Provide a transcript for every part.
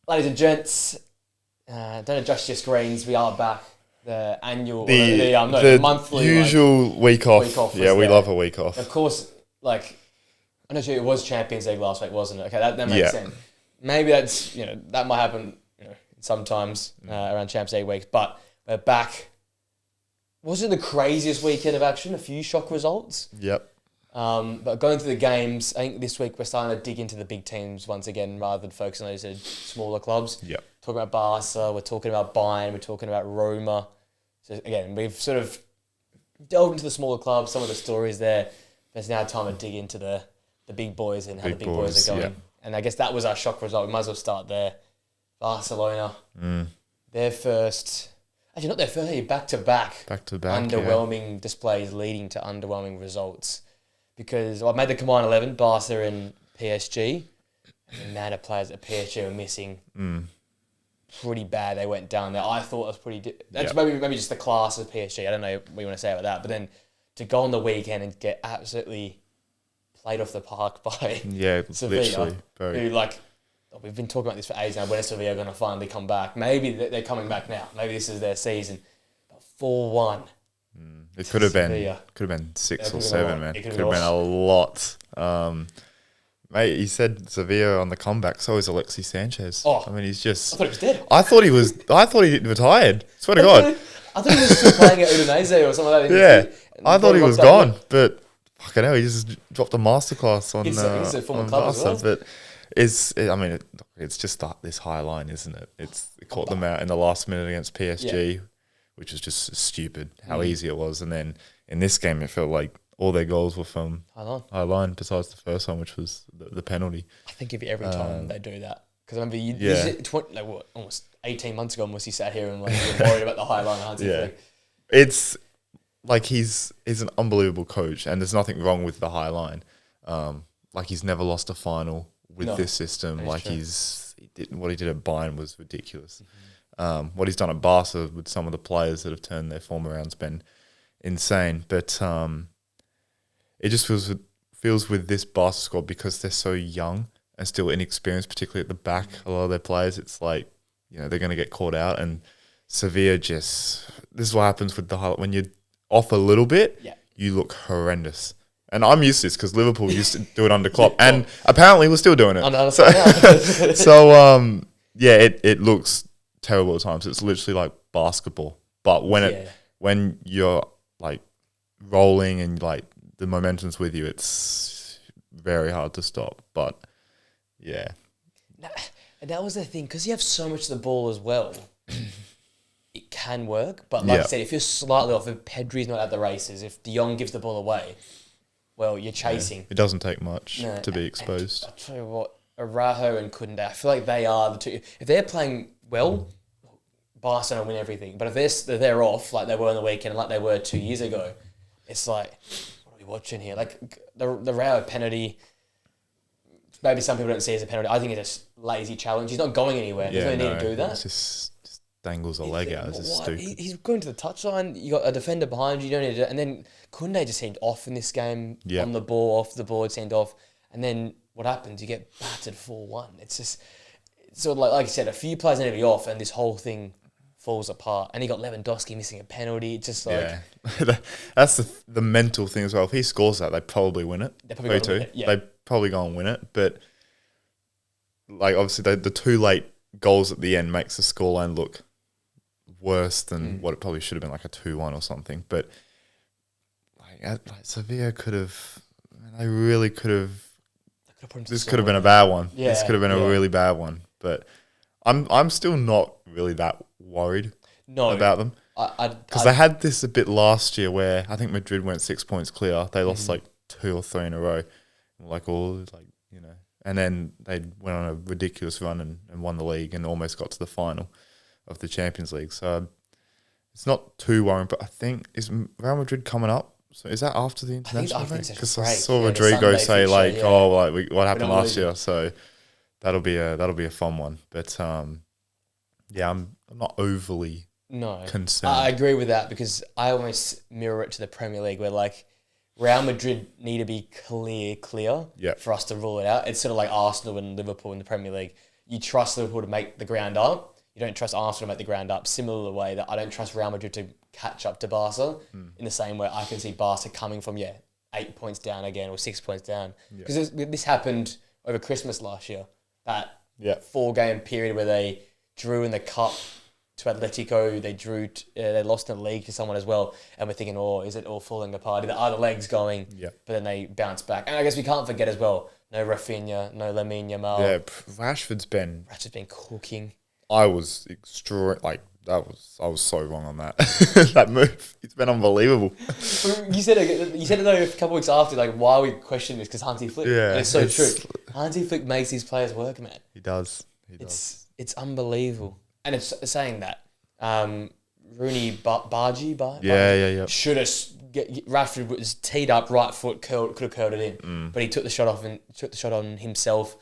Ladies and gents, don't adjust your screens. We are back. The annual, The monthly usual week off. week off was Yeah, we there. love a week off. Of course, I'm not sure it was Champions League last week, wasn't it? Okay, that makes Yeah. sense. Maybe that's that might happen sometimes around Champions League weeks, but we're back. Wasn't the craziest weekend of action? A few shock results. Yep. But going through the games, I think this week we're starting to dig into the big teams once again rather than focusing on those smaller clubs. Yep. Talking about Barca, we're talking about Bayern, we're talking about Roma. So again, we've sort of delved into the smaller clubs, some of the stories there. There's now time to dig into the big boys and how the big boys are going. Yeah. And I guess that was our shock result. We might as well start there. Barcelona, their first... Actually, not their first, back-to-back. Back-to-back, underwhelming displays leading to underwhelming results. Because I made the combined 11, Barca and PSG. And the amount of players that PSG were missing, pretty bad. They went down there. I thought it was pretty... That's maybe just the class of PSG. I don't know what you want to say about that. But then to go on the weekend and get absolutely played off the park by Sevilla, literally. We've been talking about this for ages now. When is Sevilla going to finally come back? Maybe they're coming back now. Maybe this is their season. But 4-1. It could have been 6 or 7, man. It could have been a lot. Mate, he said Sevilla on the comeback. So is Alexis Sanchez. Oh, I mean, he's just... I thought he was dead. I thought he retired. Swear to God. I thought he was still playing at Udinese or something like that. Yeah, I thought he was gone, but fucking hell, he just dropped a masterclass on He's a former on club as Barca. well. But it's just this high line, isn't it? It caught them out in the last minute against PSG, which was just stupid how easy it was. And then in this game, it felt like all their goals were from high line, besides the first one, which was the penalty. I think every time they do that. Because I remember almost 18 months ago, almost you sat here and you were worried about the high line hunting thing. It's like he's an unbelievable coach, and there's nothing wrong with the high line. He's never lost a final with this system. What he did at Bayern was ridiculous. What he's done at Barca with some of the players that have turned their form around has been insane. But it just feels with this Barca squad, because they're so young and still inexperienced, particularly at the back. A lot of their players, it's like they're going to get caught out. And Sevilla this is what happens with the highlight. When you're off a little bit, you look horrendous. And I'm used to this because Liverpool used to do it under Klopp, and apparently we're still doing it. It looks terrible at times. It's literally like basketball. But when you're like rolling and like the momentum's with you, it's very hard to stop. But yeah. And that was the thing, because you have so much of the ball as well. It can work, but like I said, if you're slightly off, if Pedri's not at the races, if De Jong gives the ball away, well, you're chasing. Yeah. It doesn't take much to be exposed. I'll tell you what, Araujo and Koundé, I feel like they are the two. If they're playing well, Barcelona win everything. But if they're off, like they were on the weekend, like they were 2 years ago, it's like, what are we watching here? Like the Araujo penalty, maybe some people don't see it as a penalty. I think it's a lazy challenge. He's not going anywhere. There's no need to do that. It's just dangles a leg out. It's just stupid. He's going to the touchline. You got a defender behind you. You don't need to. And then Koundé just seemed off in this game. On the ball, off the ball, it seemed off. And then what happens? You get battered 4-1. It's just sort of like I said, a few players need to be off, and this whole thing falls apart. And you got Lewandowski missing a penalty. It's just like that's the mental thing as well. If he scores that, they probably win it. They probably win it. They probably go and win it. But like obviously the two late goals at the end makes the scoreline look worse than what it probably should have been, like a 2-1 or something. But like Sevilla could have, they really could have. This could have been a bad one. This could have been a really bad one. But I'm still not really that worried about them. Because they had this a bit last year where I think Madrid went 6 points clear. They lost like 2 or 3 in a row. And then they went on a ridiculous run and won the league and almost got to the final of the Champions League. So it's not too worrying, but I think, is Real Madrid coming up? So is that after the international break? Because I saw Rodrigo say what happened last year. So that'll be a fun one. But I'm not overly concerned. I agree with that, because I almost mirror it to the Premier League, where like Real Madrid need to be clear for us to rule it out. It's sort of like Arsenal and Liverpool in the Premier League. you trust Liverpool to make the ground up. You don't trust Arsenal to make the ground up. Similar way that I don't trust Real Madrid to catch up to Barca in the same way I can see Barca coming from, 8 points down again or 6 points down. Because this happened over Christmas last year. That 4-game period where they drew in the cup to Atletico, they lost in the league to someone as well, and we're thinking, is it all falling apart? Are the legs going? But then they bounce back. And I guess we can't forget as well, no Rafinha, no Lamine Yamal. Yeah, Rashford's been cooking. I was I was so wrong on that. That move. It's been unbelievable. You said it though a couple weeks after, like, why we question this? Because Hansi Flick. Yeah. And it's so true. Hansi Flick makes these players work, man. He does. It's unbelievable. And it's saying that Rooney Bargy should have Rashford was teed up, right foot could have curled it in, but he took the shot off and took the shot on himself,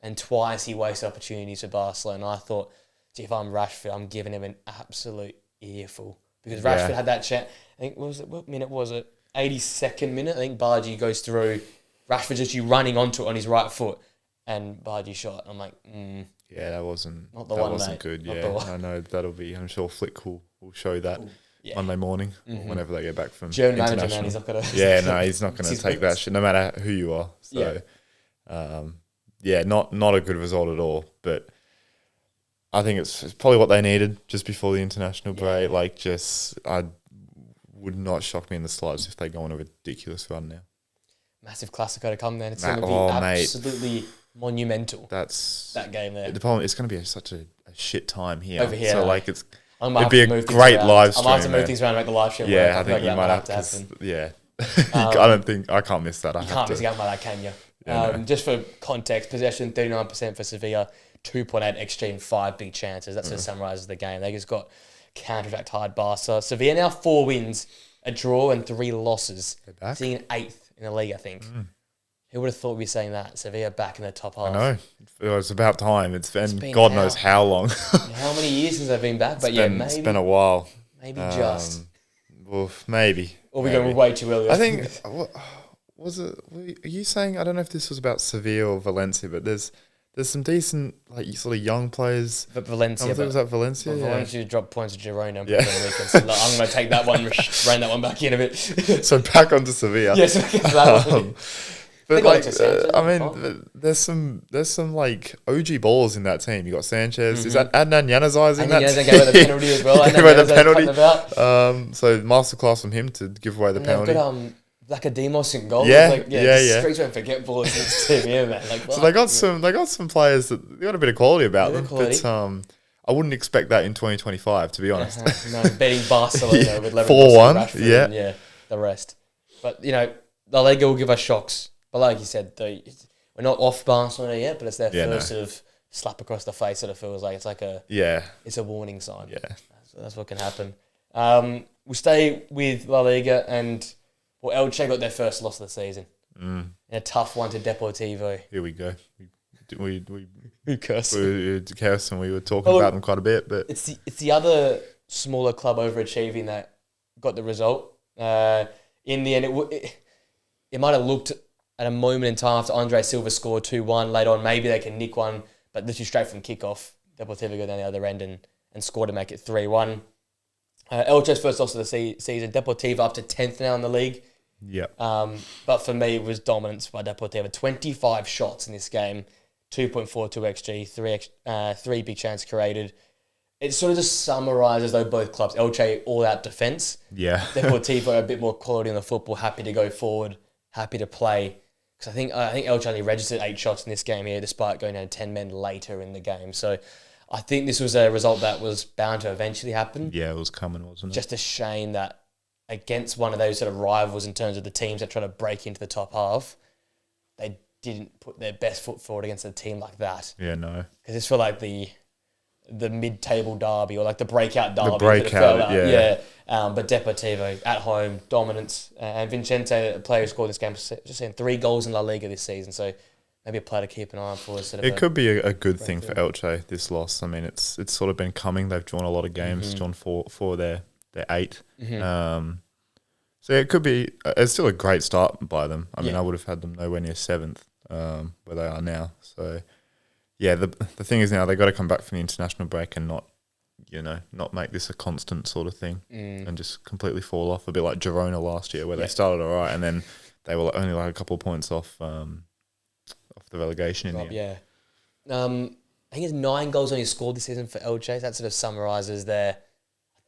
and twice he wasted opportunities for Barcelona. And I thought, if I'm Rashford, I'm giving him an absolute earful, because Rashford had that chance. I think what minute was it? 82nd minute. I think Bargy goes through. Rashford just running onto it on his right foot, and Bargy shot. I'm like, yeah, that wasn't mate. good. I know that'll be. I'm sure Flick will show that Monday morning or whenever they get back from German manager, man. He's not gonna. He's not gonna take that shit, no matter who you are. So, not a good result at all. But I think it's probably what they needed just before the international break. I would not shock me in the slightest if they go on a ridiculous run now. Massive Classico to come then. It's going to be absolutely monumental. That game there. The problem, it's going to be such a shit time here. Over here. So it'd be a great live stream. I might have to move things around and make the live stream work. I think you might have to happen. Yeah. I can't miss that. You can't miss out by that, can you? Just for context, possession 39% for Sevilla, 2.8 XG and 5 big chances. That's what summarises the game. They just got counter-attacked hard Barca. Sevilla now 4 wins, a draw and 3 losses. Sitting in 8th in the league, I think. Who would have thought we'd be saying that? Sevilla back in the top half. I know. It was about time. It's been God knows how long. How many years since they've been back? Maybe. It's been a while. Maybe just. Well, maybe. Or we're going way too early. I think, was it, are you saying, I don't know if this was about Sevilla or Valencia, but there's some decent, sort of young players. But Valencia. I think it was at Valencia. Valencia dropped points to Girona on the weekend. So I'm going to take that one, rein that one back in a bit. So back onto Sevilla. Yes, back into that one. But there's some OG ballers in that team. You got Sanchez. Is that Adnan Januzaj in that? Januzaj gave away the penalty as well. Gave away the penalty. So masterclass from him to give away the penalty. They've got Lacademos in goal. Streets won't forget ballers in this team, man. So they got some players that they got a bit of quality about them. But I wouldn't expect that in 2025, to be honest. No, betting Barcelona with 4-1. The rest. But LaLiga will give us shocks. But like you said, we're not off Barcelona yet, but it's their first sort of slap across the face that it feels like. It's like it's a warning sign. Yeah. That's what can happen. We'll stay with La Liga, and Elche got their first loss of the season. In a tough one to Deportivo. Here we go. We cursed. We cursed, and we were talking about them quite a bit. But it's the other smaller club overachieving that got the result. In the end, it might have looked at a moment in time after Andre Silva scored 2-1. Later on, maybe they can nick one, but literally straight from kickoff, Deportivo go down the other end and score to make it 3-1. Elche's first loss of the season. Deportivo up to 10th now in the league. Yeah. But for me, it was dominance by Deportivo. 25 shots in this game, 2.42 XG, 3 big chances created. It sort of just summarises though both clubs. Elche all out defence. Yeah. Deportivo a bit more quality on the football, happy to go forward, happy to play. Because I think Elche only registered 8 shots in this game here, despite going down 10 men later in the game. So I think this was a result that was bound to eventually happen. Yeah, it was coming, wasn't it? Just a shame that against one of those sort of rivals in terms of the teams that try to break into the top half, they didn't put their best foot forward against a team like that. Yeah, no. Because it's for like the mid-table derby or like the breakout derby. The breakout, yeah. But Deportivo at home, dominance. And Vicente, the player who scored this game, just saying 3 goals in La Liga this season. So maybe a player to keep an eye on for. It could be a good thing for Elche, this loss. I mean, it's sort of been coming. They've drawn a lot of games, drawn four their 8. So it could be, it's still a great start by them. I mean, I would have had them nowhere near 7th, where they are now. So, yeah, the thing is now they got to come back from the international break and not make this a constant sort of thing and just completely fall off, a bit like Girona last year, where they started all right and then they were only like a couple of points off the relegation in the end. Yeah. I think it's 9 goals only scored this season for Elche. That sort of summarises I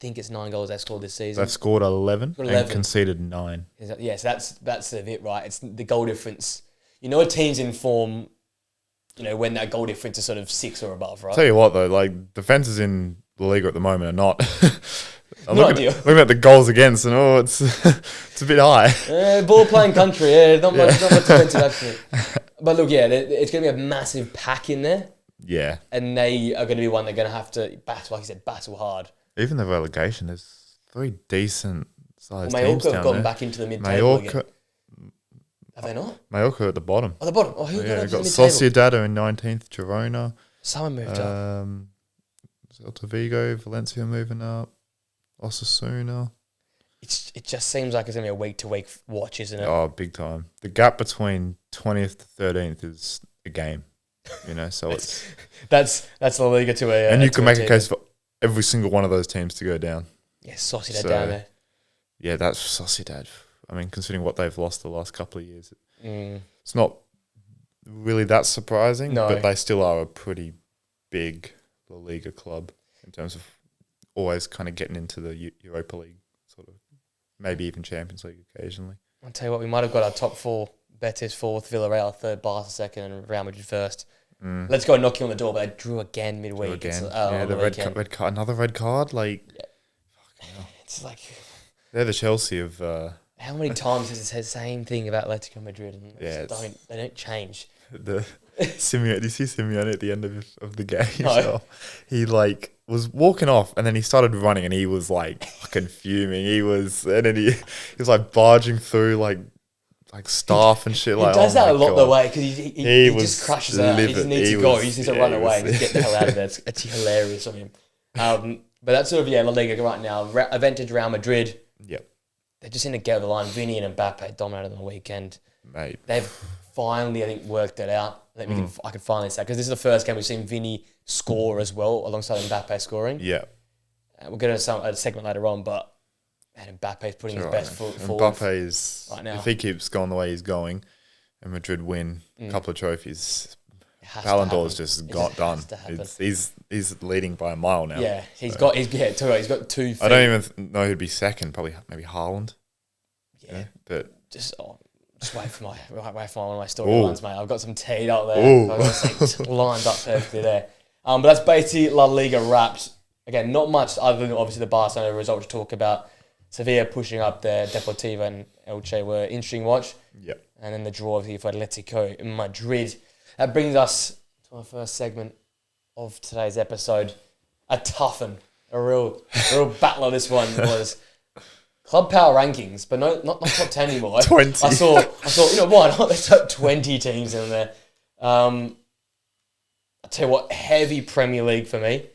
think it's 9 goals they scored this season. They've scored 11 and conceded 9. Yeah, so that's sort of it, right? It's the goal difference. You know, a team's in form, when that goal difference is sort of 6 or above, right? Tell you what, though, like, defences in LaLiga at the moment are not... I'm not ideal. Looking at the goals against, and it's it's a bit high. Ball playing country, not much defensive actually. But look, yeah, it's going to be a massive pack in there. Yeah. And they are going to be one they're going to have to battle, like you said, battle hard. Even the relegation, there's 3 decent sized Mallorca teams down have gone there. back into the mid-table again. Have they not? Mallorca at the bottom. Oh, the bottom. Oh, who got Got into the mid-table? Sociedad in 19th, Girona. Someone moved up. Celta Vigo, Valencia moving up. Osasuna. It just seems like it's going to be a week-to-week watch, isn't it? Oh, big time. The gap between 20th to 13th is a game. So it's... That's La Liga to a... And you can make a case for every single one of those teams to go down. Yeah, Sociedad down there. Yeah, that's Sociedad. I mean, considering what they've lost the last couple of years, it's not really that surprising, but they still are a pretty big La Liga club in terms of always kind of getting into the Europa League, sort of, maybe even Champions League occasionally. I'll tell you what, we might have got our top 4. Betis 4th, Villarreal 3rd, Barca 2nd, and Real Madrid 1st. Let's go knocking on the door, but they drew again midweek. The red card, another red card. Like, it's like they're the Chelsea of. How many times has it said the same thing about Atletico Madrid? And they don't change. Simeone, did you see Simeone at the end of the game? No. So he was walking off and then he started running and he was fucking fuming. He was like barging through like staff and shit. He does that a lot the way because he just crushes out. He just needs to go. He just needs to run away and just get the hell out of there. It's hilarious of him. But that's sort of La Liga right now. Aventage Real Madrid. Yep. They just seem to get over the line. Vinny and Mbappe dominated on the weekend. Mate. They've finally, I think, worked it out. I can finally say, because this is the first game we've seen Vinny score as well, alongside Mbappe scoring. Yeah. We'll get into a segment later on, but Mbappe's putting his best foot forward. Mbappe is, right now. If he keeps going the way he's going, and Madrid win a couple of trophies, Ballon d'Or's just done. He's leading by a mile now. Yeah, he's got 2 feet. I don't even know who'd be second. Probably maybe Haaland. Yeah, but just wait for one of my storylines, mate. I've got some teed up there. I've got some lined up perfectly there. But that's basically La Liga wrapped. Again, not much other than obviously the Barcelona result to talk about. Sevilla pushing up there. Deportivo and Elche were interesting watch. Yep. And then the draw obviously for Atletico in Madrid. That brings us to our first segment of today's episode. A tough one. A real battler this one was. Club power rankings, but not top 10 anymore. 20. I saw, why not? There's top 20 teams in there. I'll tell you what, heavy Premier League for me.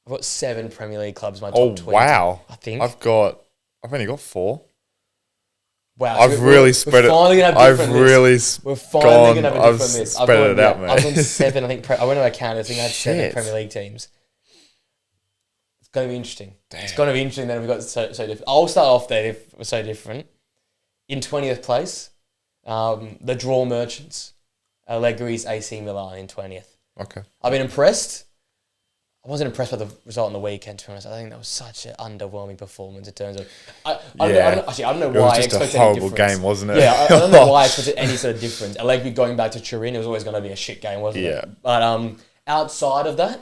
I've got 7 Premier League clubs in my top 20. Oh, wow. I think. I've only got 4. Wow. I've really spread it. We're finally going to have a different list. I've spread it out, mate. I was on 7, I think. I went to account, I think I had 7 Premier League teams. It's going to be interesting. Damn. It's going to be interesting that we've got so different. I'll start off there if we're so different. In 20th place, the draw merchants, Allegri's AC Milan in 20th. Okay. I've been impressed. I wasn't impressed by the result on the weekend, to be honest. I think that was such an underwhelming performance in terms of... I don't know why I expected any difference. It was just a horrible game, wasn't it? Yeah, I don't know why I expected any sort of difference. Allegri going back to Turin, it was always going to be a shit game, wasn't it? But outside of that,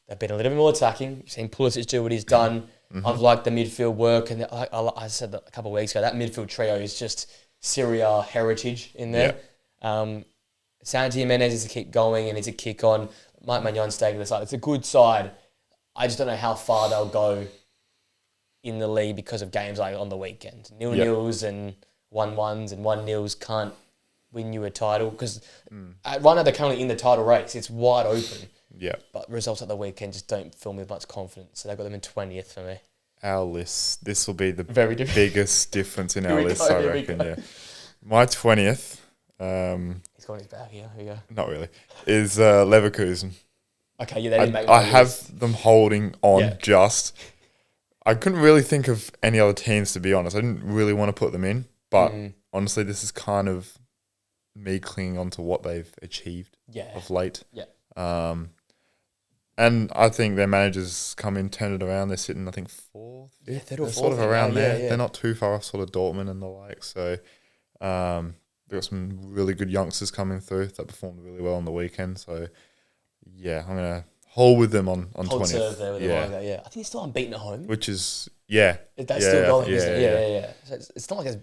they've been a little bit more attacking. You've seen Pulisic do what he's done. Mm-hmm. I've liked the midfield work. And I said that a couple of weeks ago, that midfield trio is just Serie A heritage in there. Yeah. Santi Jimenez is to keep going and needs to kick on. Mike Maignan staying to the side. It's a good side. I just don't know how far they'll go in the league because of games like on the weekend. 0-0s and 1-1s and 1-0s can't win you a title because right now they're currently in the title race. It's wide open. Yeah. But results at the weekend just don't fill me with much confidence. So they've got them in 20th for me. Our list. This will be the biggest difference in our list, I reckon. Yeah. My 20th, He's got his back here. Here you go. not really, is Leverkusen. Okay, yeah, they didn't make I my have list. them holding on Yeah. just. I couldn't really think of any other teams, to be honest. I didn't really want to put them in, but honestly, this is kind of me clinging on to what they've achieved of late. Yeah. And I think their managers come in, turn it around. They're sitting, I think, fourth. Yeah, They're sort of fourth around now. there. Yeah. They're not too far off sort of Dortmund and the like. So they've got some really good youngsters coming through that performed really well on the weekend. So, yeah, I'm going to hold with them on Hold 20th. serve there with the Liga, yeah. I think he's still unbeaten at home. Which is, that's Still going, isn't it? Yeah. So it's not like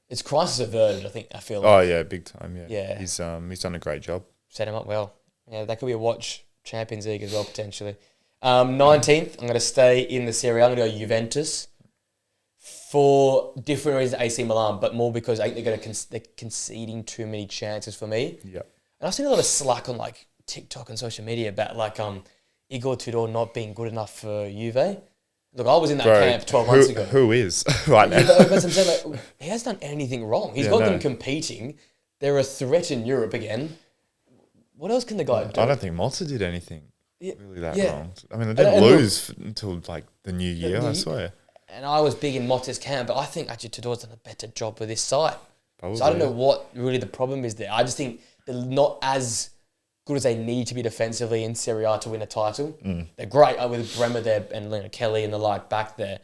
it's crisis averted, I feel like. Oh, yeah, big time, Yeah. He's done a great job. Set him up well. Yeah, that could be a watch Champions League as well, potentially. 19th, I'm going to stay in the Serie A. I'm going to go Juventus for different reasons, AC Milan, but more because I think they're conceding too many chances for me. Yeah. And I've seen a lot of slack on like TikTok and social media about like Igor Tudor not being good enough for Juve. Look, I was in that camp 12 months ago. Who is right now? But I'm saying, like, he hasn't done anything wrong. He's got them competing. They're a threat in Europe again. What else can the guy do? I don't think Mozza did anything really that wrong. I mean, they didn't and lose until like the new year, I swear. And I was big in Motta's camp, but I think actually Tudor's done a better job with this side. Probably. So I don't know what really the problem is there. I just think they're not as good as they need to be defensively in Serie A to win a title. They're great with Bremer there and Kelly and the like back there,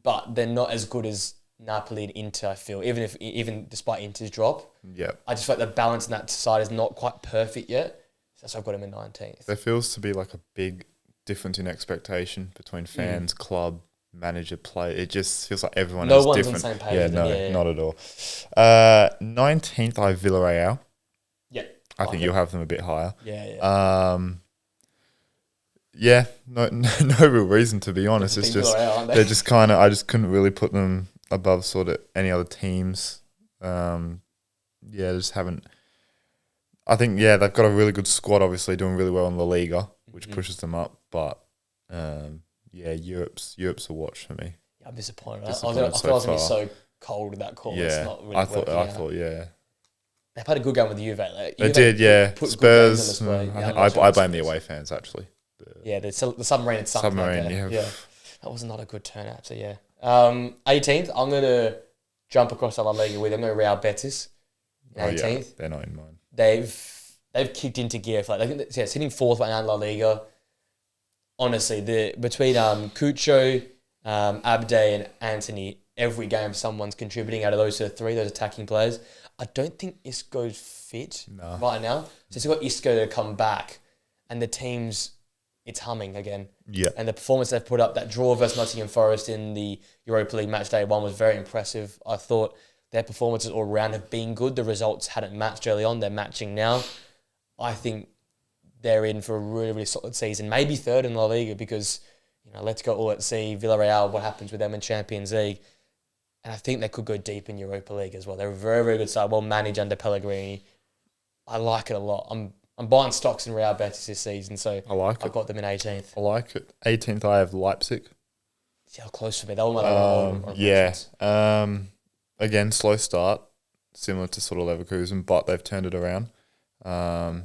but they're not as good as Napoli and Inter, I feel, even despite Inter's drop. Yeah. I just feel like the balance in that side is not quite perfect yet. So I've got him in 19th. There feels to be like a big difference in expectation between fans, club, manager, player. It just feels like everyone No has one's different. on the same page. Not at all. 19th, I have Villarreal. Yeah. I think you'll have them a bit higher. Yeah. No real reason, to be honest. It's just they're just kind of. I just couldn't really put them above sort of any other teams. Just haven't. I think they've got a really good squad. Obviously, doing really well in LaLiga, which pushes them up. But Europe's a watch for me. Yeah, I'm disappointed. I So thought I was going to be far. so cold with that call. It's not really I thought. They've had a good game with the Juve. Like, They did, yeah. put good Spurs. games on display. I blame the away fans, actually. Yeah, the submarine had sunk. Submarine, yeah. That was not a good turnout. So 18th, I'm going to jump across the La Liga with them. I'm going to Real Betis. 18th. They're not in mine. They've kicked into gear. I think sitting fourth right now in La Liga. Honestly, between Cucho, Abde, and Anthony, every game someone's contributing out of those three, those attacking players. I don't think Isco's fit right now. So it's got Isco to come back, and the team's it's humming again. Yeah. And the performance they've put up, that draw versus Nottingham Forest in the Europa League match day 1 was very impressive. I thought their performances all around have been good. The results hadn't matched early on. They're matching now. I think they're in for a really, really solid season. Maybe third in La Liga because, let's go all at sea. Villarreal, what happens with them in Champions League. And I think they could go deep in Europa League as well. They're a very, very good side, well managed under Pellegrini. I like it a lot. I'm buying stocks in Real Betis this season, so I've got them in 18th. I like it. 18th, I have Leipzig. See how close for me. They were my Again, slow start, similar to sort of Leverkusen, but they've turned it around. I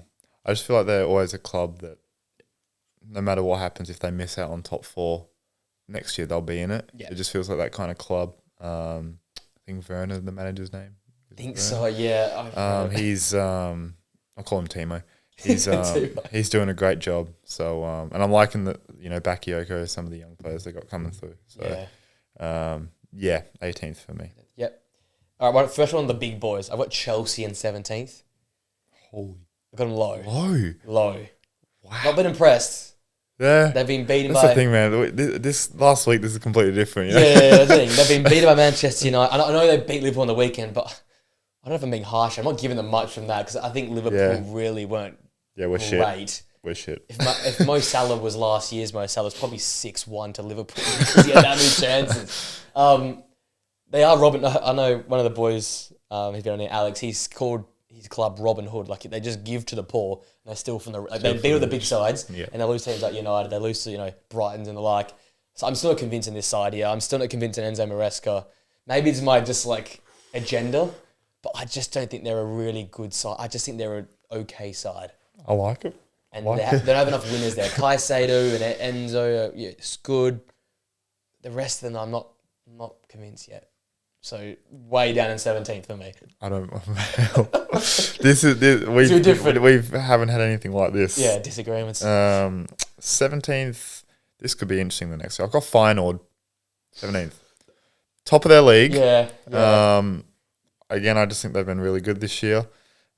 just feel like they're always a club that no matter what happens, if they miss out on top 4 next year, they'll be in it. Yeah. It just feels like that kind of club. I think Werner, the manager's name. So, yeah. He's I'll call him Timo. He's doing a great job. So and I'm liking that Bakayoko, some of the young players they got coming through. So 18th for me. Yep. All right, first one, the big boys. I've got Chelsea in 17th. Holy. I've got them low. Low. Wow. Not been impressed. Yeah. They've been beaten That's the thing, man. This last week, this is completely different. Yeah, the thing. They've been beaten by Manchester United. I know they beat Liverpool on the weekend, but I don't know if I'm being harsh. I'm not giving them much from that because I think Liverpool really weren't we're great. Shit. We're shit. If Mo Salah was last year's Mo Salah, it's probably 6-1 to Liverpool because he had that many chances. They are Robin. I know one of the boys, he's been on here, Alex, he's called his club Robin Hood. Like, they just give to the poor and they're still from the... they beat all the big sides and they lose teams like United. They lose to, Brightons and the like. So I'm still not convinced in this side here. I'm still not convinced in Enzo Maresca. Maybe it's my just, agenda. but I just don't think they're a really good side. I just think they're an okay side. I like it. And they don't have enough winners there. Caicedo and Enzo, yeah, it's good. The rest of them, I'm not convinced yet. So way down in 17th for me. I don't. We haven't had anything like this. Yeah, disagreements. 17th. This could be interesting. The next year, I've got Feyenoord, 17th, top of their league. Yeah. Again, I just think they've been really good this year.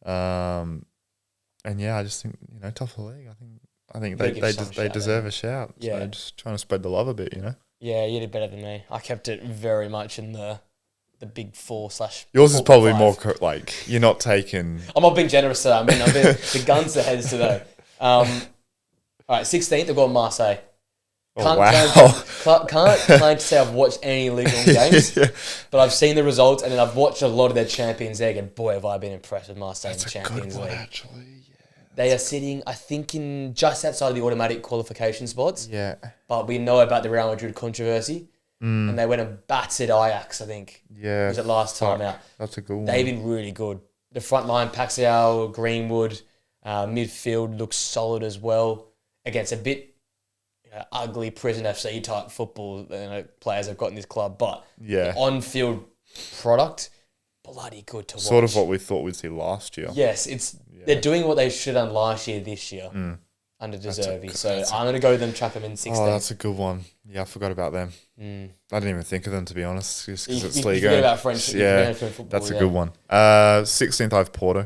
And yeah, I just think top of the league. I think they deserve a shout. Yeah, so just trying to spread the love a bit. Yeah, you did better than me. I kept it very much in the big 4 / Yours is probably 5. more you're not taking. I'm not being generous today. I'm being the guns to heads today. All right, 16th. I've got Marseille. Can't claim to say I've watched any Ligue 1 games, but I've seen the results and then I've watched a lot of their Champions League, and boy, have I been impressed with Marseille in the Champions League. Actually, they are sitting, I think, in just outside of the automatic qualification spots. Yeah, but we know about the Real Madrid controversy, and they went and battered Ajax. I think. Yeah, was it last time out? That's a good one. They've been really good. The front line, Paxial, Greenwood, midfield looks solid as well against a bit. Ugly prison FC type football players have got in this club, but the on-field product, bloody good to watch. Sort of what we thought we'd see last year. Yes, they're doing what they should have done last year this year under De Zerbi. So I'm going to go with them, trap them in 16th. Oh, that's a good one. Yeah, I forgot about them. I didn't even think of them, to be honest, just because it's Liga. You forget about French. Yeah, football, that's a good one. 16th, I have Porto.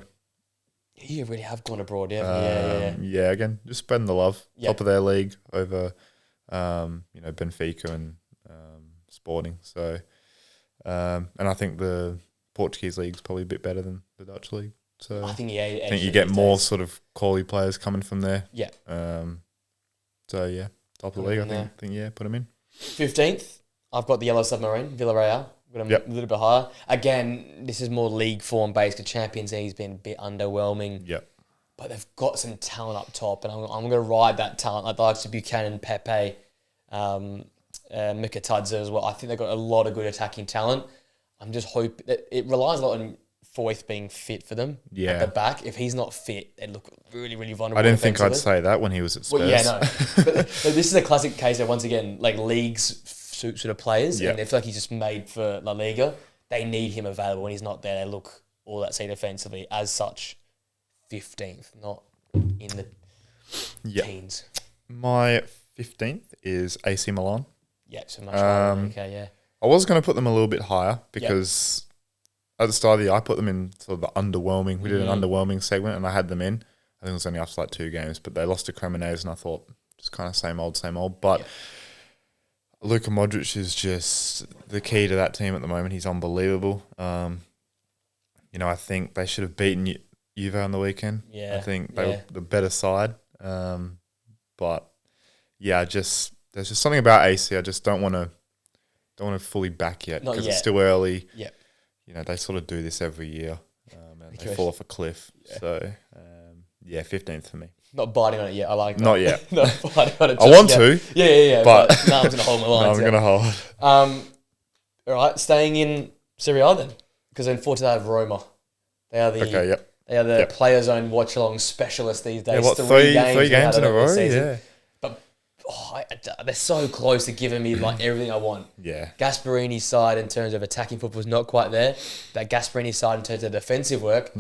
You really have gone abroad, yeah. Yeah, again, just spreading the love. Yep. Top of their league over, Benfica and Sporting. So, and I think the Portuguese league's probably a bit better than the Dutch league. So I think you get more sort of quality players coming from there. Yeah. So yeah, top of the league. I think put them in. 15th, I've got the Yellow Submarine, Villarreal. Got them a little bit higher. Again, this is more league form based because Champions League's been a bit underwhelming. Yep. But they've got some talent up top, and I'm going to ride that talent like the likes of Buchanan, Pepe, Mikatadze as well. I think they've got a lot of good attacking talent. I'm just hoping that it relies a lot on Foyth being fit for them at the back. If he's not fit, they look really, really vulnerable. I didn't think I'd say that when he was at Spurs. Well, yeah, no. But this is a classic case of, once again, like leagues sort of players, and they feel like he's just made for La Liga. They need him available. When he's not there, they look all that say defensively. As such, 15th, not in the teens. My 15th is AC Milan. Yeah, so much higher. Okay, yeah. I was going to put them a little bit higher because at the start of the year, I put them in sort of the underwhelming. We did an underwhelming segment, and I had them in. I think it was only after like 2 games, but they lost to Cremonese, and I thought just kind of same old. But Luka Modric is just the key to that team at the moment. He's unbelievable. I think they should have beaten Juve on the weekend. Yeah, I think they were the better side. But yeah, there's just something about AC. I just don't want to fully back yet because it's still early. Yep. They sort of do this every year, and they fall off a cliff. Yeah. So 15th for me. Not biting on it yet. I like that. Not yet. Not biting on it. I want to. Yeah. But no, I'm going to hold my lines. I'm going to hold. All right, staying in Serie A then, because in Forte have Roma. They are the They are the players' own watch-along specialists these days. Yeah, three games in a row? Yeah. But they're so close to giving me like everything I want. Yeah. Gasparini's side in terms of attacking football is not quite there. That Gasparini side in terms of defensive work,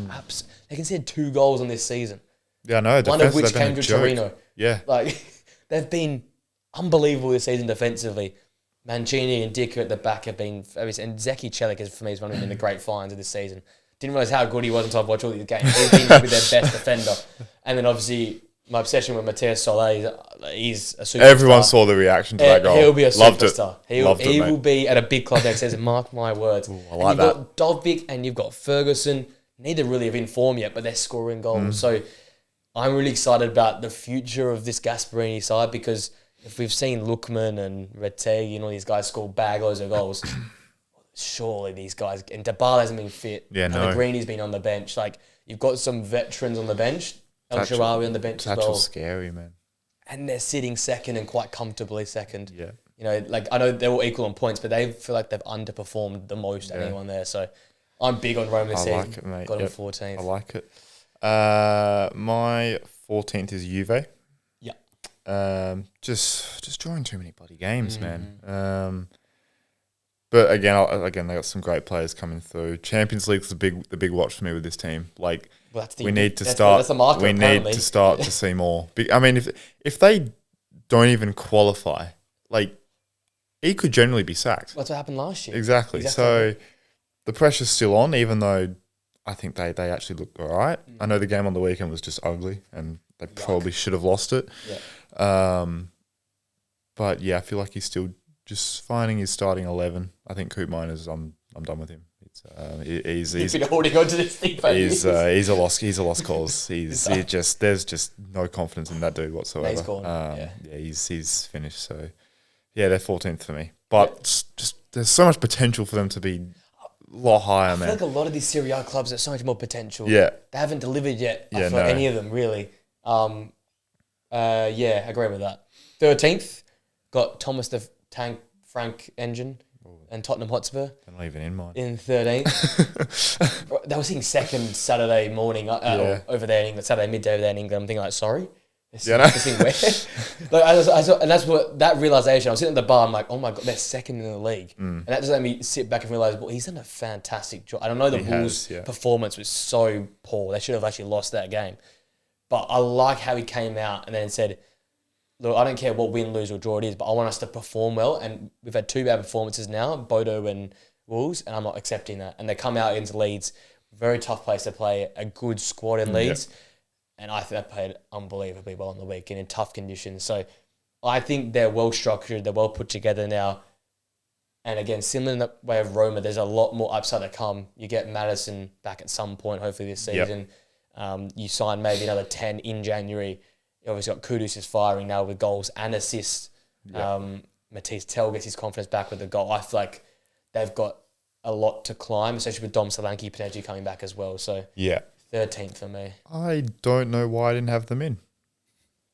they conceded 2 goals on this season. Yeah, I know. One of which came to Torino. Yeah. Like, they've been unbelievable this season defensively. Mancini and Dicker at the back have been... And Zeki Celik, for me, is one of the great finds of this season. Didn't realise how good he was until I've watched all these games. He's been probably their best defender. And then, obviously, my obsession with Mateus Solé, he's a superstar. Everyone saw the reaction to that goal. He'll be a Loved superstar. It. He will be at a big club that says, mark my words. Ooh, I like that. You've got Dovbyk and you've got Ferguson. Neither really have in form yet, but they're scoring goals. So I'm really excited about the future of this Gasparini side, because if we've seen Lookman and Retegui and all these guys score bag loads of goals, surely these guys... And Dybala hasn't been fit. Yeah, no. And Pellegrini's been on the bench. Like, you've got some veterans on the bench. El Shaarawy on the bench as well. That's scary, man. And they're sitting second and quite comfortably second. Yeah. Like, I know they're all equal on points, but they feel like they've underperformed the most anyone there. So I'm big on Roma this season. I like it, mate. Got him 14th. I like it. My 14th is Juve. Just drawing too many bloody games, man. But again, they got some great players coming through. Champions League's the big watch for me with this team. Like, we need to start to see more. I mean, if they don't even qualify, like, he could generally be sacked. That's what happened last year. Exactly. So the pressure's still on, even though I think they actually look all right. I know the game on the weekend was just ugly, and they probably should have lost it. Yeah. But yeah, I feel like he's still just finding his starting 11. I think Coop Miners, I'm done with him. He's been holding on to this thing for years. He's a lost cause. There's just no confidence in that dude whatsoever. He's gone. He's finished. So yeah, they're 14th for me. But just there's so much potential for them to be a lot higher, man. I feel like a lot of these Serie A clubs have so much more potential. Yeah, they haven't delivered yet for any of them really. I agree with that. 13th got Thomas the Tank Frank Engine and Tottenham Hotspur. They're not even in mine. In 13th. They were sitting second Saturday morning over there in England, Saturday midday over there in England. I'm thinking like, sorry? This thing where? And that's what, that realisation, I was sitting at the bar, I'm like, oh my God, they're second in the league. And that just let me sit back and realise, well, he's done a fantastic job. I don't know, the Wolves' performance was so poor. They should have actually lost that game. But I like how he came out and then said, look, I don't care what win, lose or draw it is, but I want us to perform well. And we've had two bad performances now, Bodo and Wolves, and I'm not accepting that. And they come out against Leeds, very tough place to play, a good squad in Leeds. And I think they played unbelievably well on the weekend in tough conditions. So I think they're well structured, they're well put together now. And again, similar in the way of Roma, there's a lot more upside to come. You get Maddison back at some point, hopefully this season. You sign maybe another 10 in January. You obviously got Kudus is firing now with goals and assists. Matisse Tell gets his confidence back with the goal. I feel like they've got a lot to climb, especially with Dom Solanke potentially coming back as well. So 13th for me. I don't know why I didn't have them in.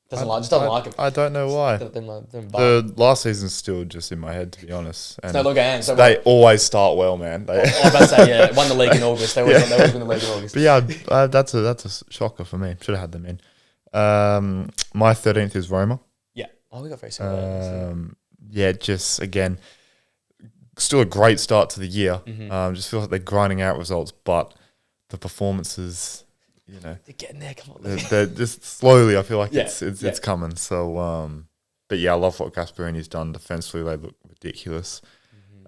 Doesn't like it. I don't know why. The last season's still just in my head, to be honest. And it's no longer so they always start well, man. I was about to say, won the league in August. They always win the league in August. But yeah, that's a shocker for me. Should have had them in. My 13th is Roma. Yeah. Oh, we got very similar. Just again, still a great start to the year. Just feels like they're grinding out results, but the performances, they're getting there. Come on, they're just slowly. I feel like it's coming. So, but yeah, I love what Gasperini's done defensively. They look ridiculous.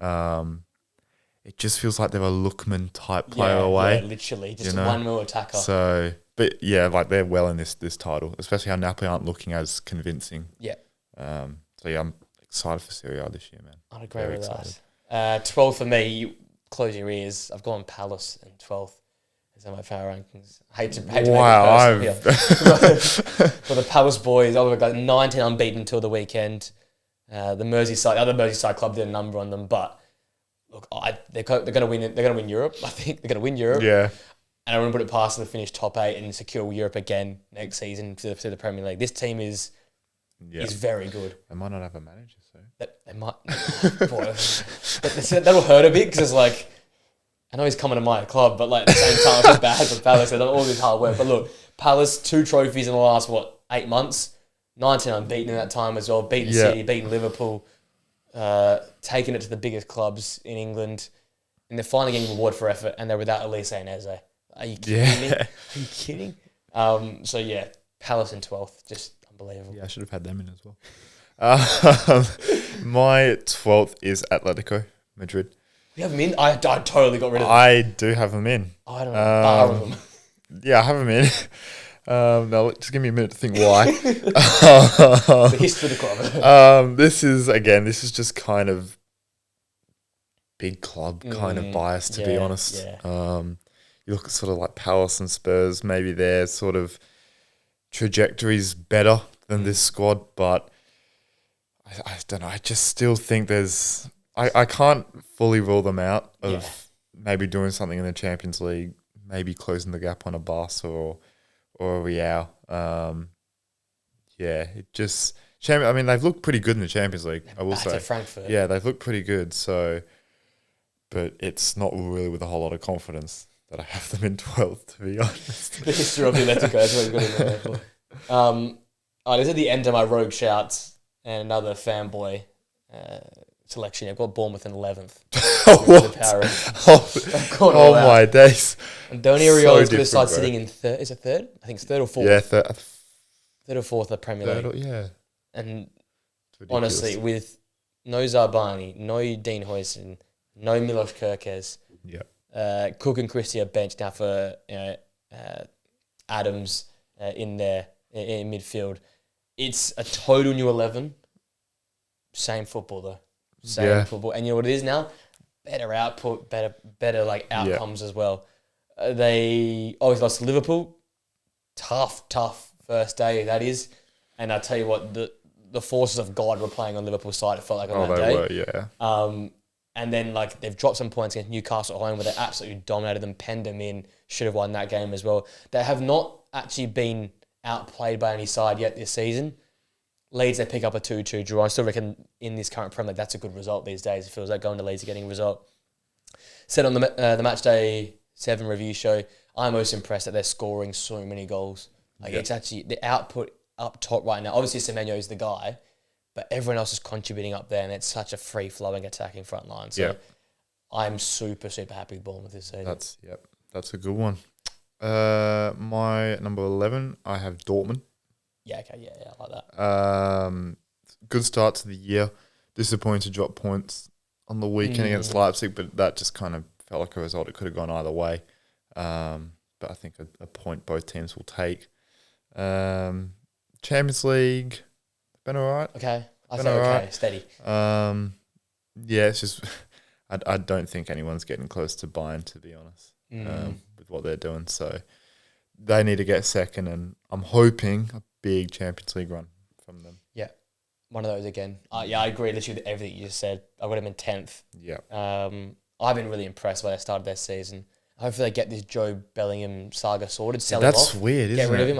It just feels like they're a Lookman type player away. Yeah, literally, just a 1-0 attacker. So, but yeah, like they're well in this title, especially how Napoli aren't looking as convincing. Yeah. So yeah, I'm excited for Serie A this year, man. I'd agree with that. 12th for me. Close your ears. I've gone Palace in 12th. These are my power rankings. Hate to make it personal here. For the Palace boys, I've got 19 unbeaten until the weekend. The other Merseyside club did a number on them, but look, they're going to win. They're going to win Europe. I think they're going to win Europe. Yeah. And I wouldn't put it past them to finish top 8 and secure Europe again next season to the Premier League. This team is very good. They might not have a manager, so they might. Boy, that'll hurt a bit because it's like, I know he's coming to my club, but like at the same time, I feel bad for Palace. They've done all this hard work. But look, Palace, 2 trophies in the last, 8 months? 19 unbeaten in that time as well. Beaten City, beaten Liverpool, taking it to the biggest clubs in England. And they're finally getting reward for effort, and they're without Elise and Eze. Are you kidding me? Are you kidding? So yeah, Palace in 12th. Just unbelievable. Yeah, I should have had them in as well. My 12th is Atletico Madrid. You have them in? I totally got rid of them. I do have them in. I don't know. Bar of them. Yeah, I have them in. Now, just give me a minute to think why. The history of the club. This is just kind of big club kind of bias, to be honest. Yeah. You look at sort of like Palace and Spurs, maybe their sort of trajectory's better than this squad, but I don't know. I just still think there's... I can't fully rule them out of maybe doing something in the Champions League, maybe closing the gap on a Barca or a Real. It just... I mean, they've looked pretty good in the Champions League, I will say. Frankfurt. Yeah, they've looked pretty good. So, but it's not really with a whole lot of confidence that I have them in 12th, to be honest. The history of the Atletico, that's what we've got in there for. This is the end of my rogue shouts and another fanboy selection. I've got Bournemouth in 11th. Oh my days. Andoni Ariola's going to start sitting in third. Is it third? I think it's third or fourth. Yeah, third or fourth of the Premier League. Yeah. And honestly, with no Zarbani, no Dean Huijsen, no Milos Kerkez, Cook and Christie are benched now for Adams in there in midfield. It's a total new 11. Same football though. Same football. And you know what it is now? Better output, better like outcomes as well. They always lost to Liverpool. Tough first day, that is. And I tell you what, the forces of God were playing on Liverpool's side, it felt like on that day. And then like they've dropped some points against Newcastle at home where they absolutely dominated them, penned them in, should have won that game as well. They have not actually been outplayed by any side yet this season. Leeds, they pick up a 2-2 draw. I still reckon in this current Premier League, that's a good result these days. It feels like going to Leeds and getting a result. Said on the Matchday 7 review show, I'm most impressed that they're scoring so many goals. It's actually the output up top right now. Obviously, Semenyo is the guy, but everyone else is contributing up there, and it's such a free-flowing attacking front line. So I'm super, super happy with Bournemouth this season. That's a good one. My number 11, I have Dortmund. Yeah, I like that. Good start to the year. Disappointing to drop points on the weekend against Leipzig, but that just kind of felt like a result. It could have gone either way. But I think a point both teams will take. Champions League, been all right. Okay. I say okay, steady. It's just I don't think anyone's getting close to Bayern, to be honest, with what they're doing. So they need to get second, and I'm hoping a big Champions League run from them. Yeah, one of those again. I agree literally with everything you just said. I've got him in 10th. Yeah. I've been really impressed when they started their season. Hopefully they get this Joe Bellingham saga sorted, sell him off. That's weird, isn't it? Get rid of him.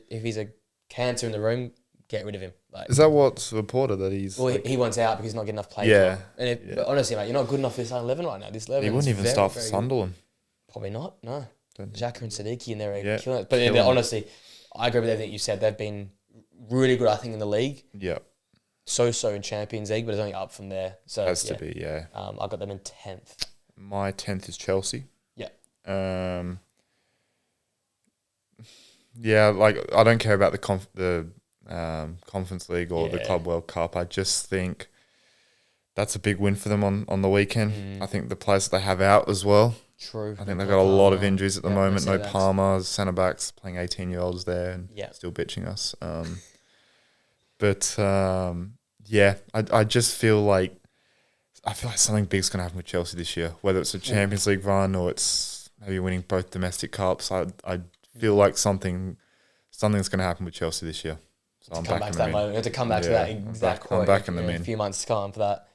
If he's a cancer in the room, get rid of him. Like, is that what's reported that he's? Well, he wants out because he's not getting enough play. Yeah. But honestly, mate, you're not good enough for this 11 right now. This 11. He wouldn't even start for Sunderland. Probably not. No. Xhaka and Siddiqui in there are killing it. But honestly, I agree with everything you said. They've been really good, I think, in the league. Yeah. So in Champions League, but it's only up from there. So has to be, yeah. I got them in 10th. My 10th is Chelsea. Yeah. Like I don't care about the Conference League or the Club World Cup. I just think that's a big win for them on the weekend. I think the players that they have out as well. True. I think they've got a lot of injuries at the moment. No Palmer, centre backs playing 18-year-olds there and still bitching us. I just feel like something big's going to happen with Chelsea this year, whether it's a Champions League run or it's maybe winning both domestic cups. I feel like something's going to happen with Chelsea this year. So I'm back to that moment. You have to come back to that exact point. I'm backing them in. A few months to come for that.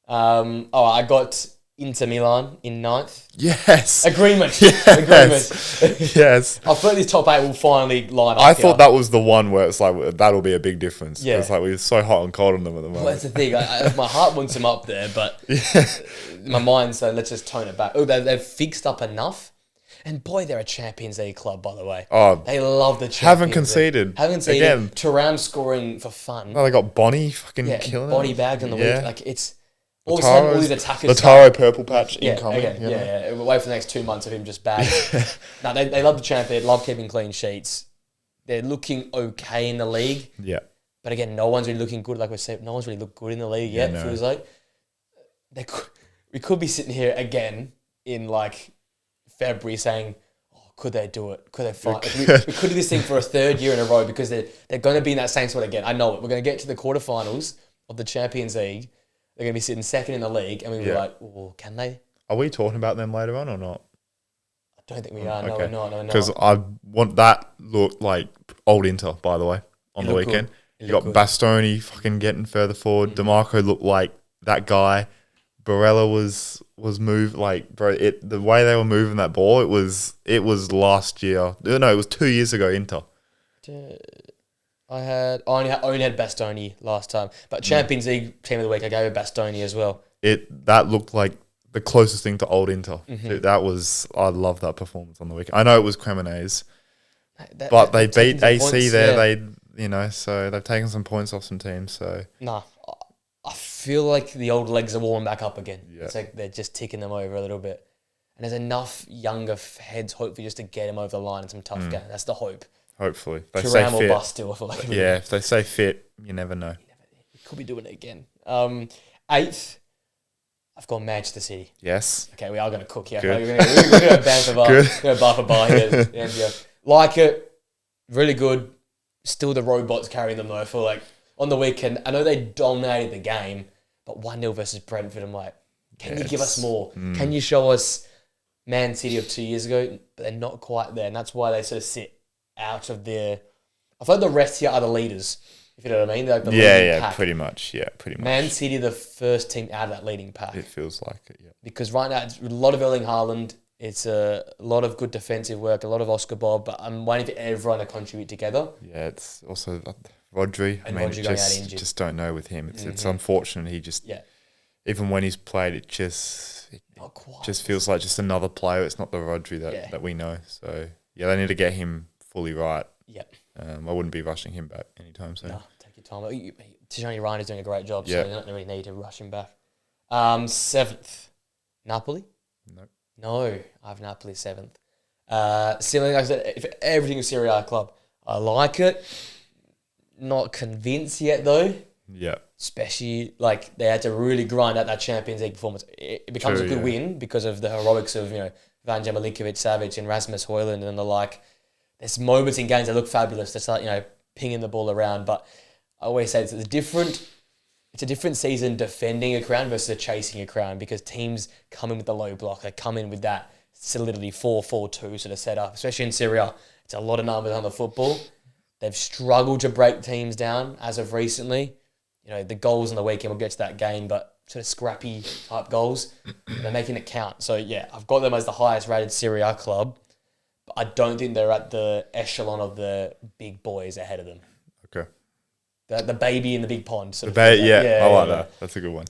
I got Inter Milan in 9th. Yes. Agreement. Yes. I thought this top 8 will finally line up. I thought that was the one where it's like, that'll be a big difference. Yeah. It's like we're so hot and cold on them at the moment. Well, that's the thing. My heart wants them up there, but my mind said, let's just tone it back. Oh, they've fixed up enough. And boy, they're a Champions League club, by the way. Oh, they love the Champions Haven't conceded. League. Haven't conceded. Again. Turam scoring for fun. No, they got Bonnie fucking killing Bonnie it. bagged on the week. Like, it's... All of a sudden, all these attackers... Lataro purple patch incoming. Wait for the next 2 months of him just bagging. No, they love the champ. They love keeping clean sheets. They're looking okay in the league. Yeah. But again, no one's really looking good. Like we said, no one's really looked good in the league yet. It feels like we could be sitting here again in like February saying, could they do it? Could they fight? Like we could do this thing for a 3rd year in a row because they're going to be in that same spot again. I know it. We're going to get to the quarterfinals of the Champions League. They're going to be sitting second in the league, and we'll be like, oh, can they? Are we talking about them later on or not? I don't think we are. No, we're not. Because I want that look like old Inter, by the way, on the weekend. You got Bastoni fucking getting further forward. DeMarco looked like that guy. Barella was moved like, bro. The way they were moving that ball, it was last year. No, it was 2 years ago. Inter. I only had Bastoni last time, but Champions League team of the week I gave it Bastoni as well. That looked like the closest thing to old Inter. I love that performance on the weekend. I know it was Cremonese, but they beat AC points, there. Yeah. So they've taken some points off some teams. So I feel like the old legs are warming back up again. Yeah. It's like they're just ticking them over a little bit. And there's enough younger heads, hopefully, just to get them over the line in some tough games. That's the hope. Hopefully. They Thuram say or fit. bust still, I feel like. Yeah, if they say fit, you never know. We could be doing it again. 8th, I've gone Manchester City. Yes. Okay, we are going to cook here. Good. We're going to ban for bar. Good. We're going to bar for bar here. Yeah. Like it. Really good. Still the robots carrying them, though. I feel like on the weekend, I know they dominated the game, but 1-0 versus Brentford, I'm like, can you give us more? Can you show us Man City of 2 years ago? But they're not quite there, and that's why they sort of sit out of their... I feel like the rest here are the leaders, if you know what I mean. They're like the leading pack. Pretty much. Yeah, pretty much. Man City, the first team out of that leading pack. It feels like it, yeah. Because right now, it's a lot of Erling Haaland. It's a lot of good defensive work, a lot of Oscar Bob, but I'm waiting for everyone to contribute together. Yeah, it's also Rodri. And Rodri going out injured. Just don't know with him. It's unfortunate. He just... Yeah. Even when he's played, it just feels like just another player. It's not the Rodri that we know. So, yeah, they need to get him fully right. Yep. I wouldn't be rushing him back anytime soon. No, take your time. Tijani Ryan is doing a great job, so you don't really need to rush him back. 7th, Napoli? No, I have Napoli 7th. Similar, like I said, if everything is Serie A club, I like it. Not convinced yet, though. Yeah. Especially, like, they had to really grind out that Champions League performance. It becomes a good win because of the heroics of, Vanja Milinkovic-Savic and Rasmus Højlund and the like. There's moments in games that look fabulous. They start, pinging the ball around. But I always say it's a different season defending a crown versus chasing a crown because teams come in with the low block. They come in with that solidity 4-4-2 sort of setup, especially in Serie A. It's a lot of numbers on the football. They've struggled to break teams down as of recently. The goals on the weekend, we'll get to that game, but sort of scrappy type goals. They're making it count. So, yeah, I've got them as the highest rated Serie A club, but I don't think they're at the echelon of the big boys ahead of them. Okay. The baby in the big pond. Sort of I like that. That's a good one.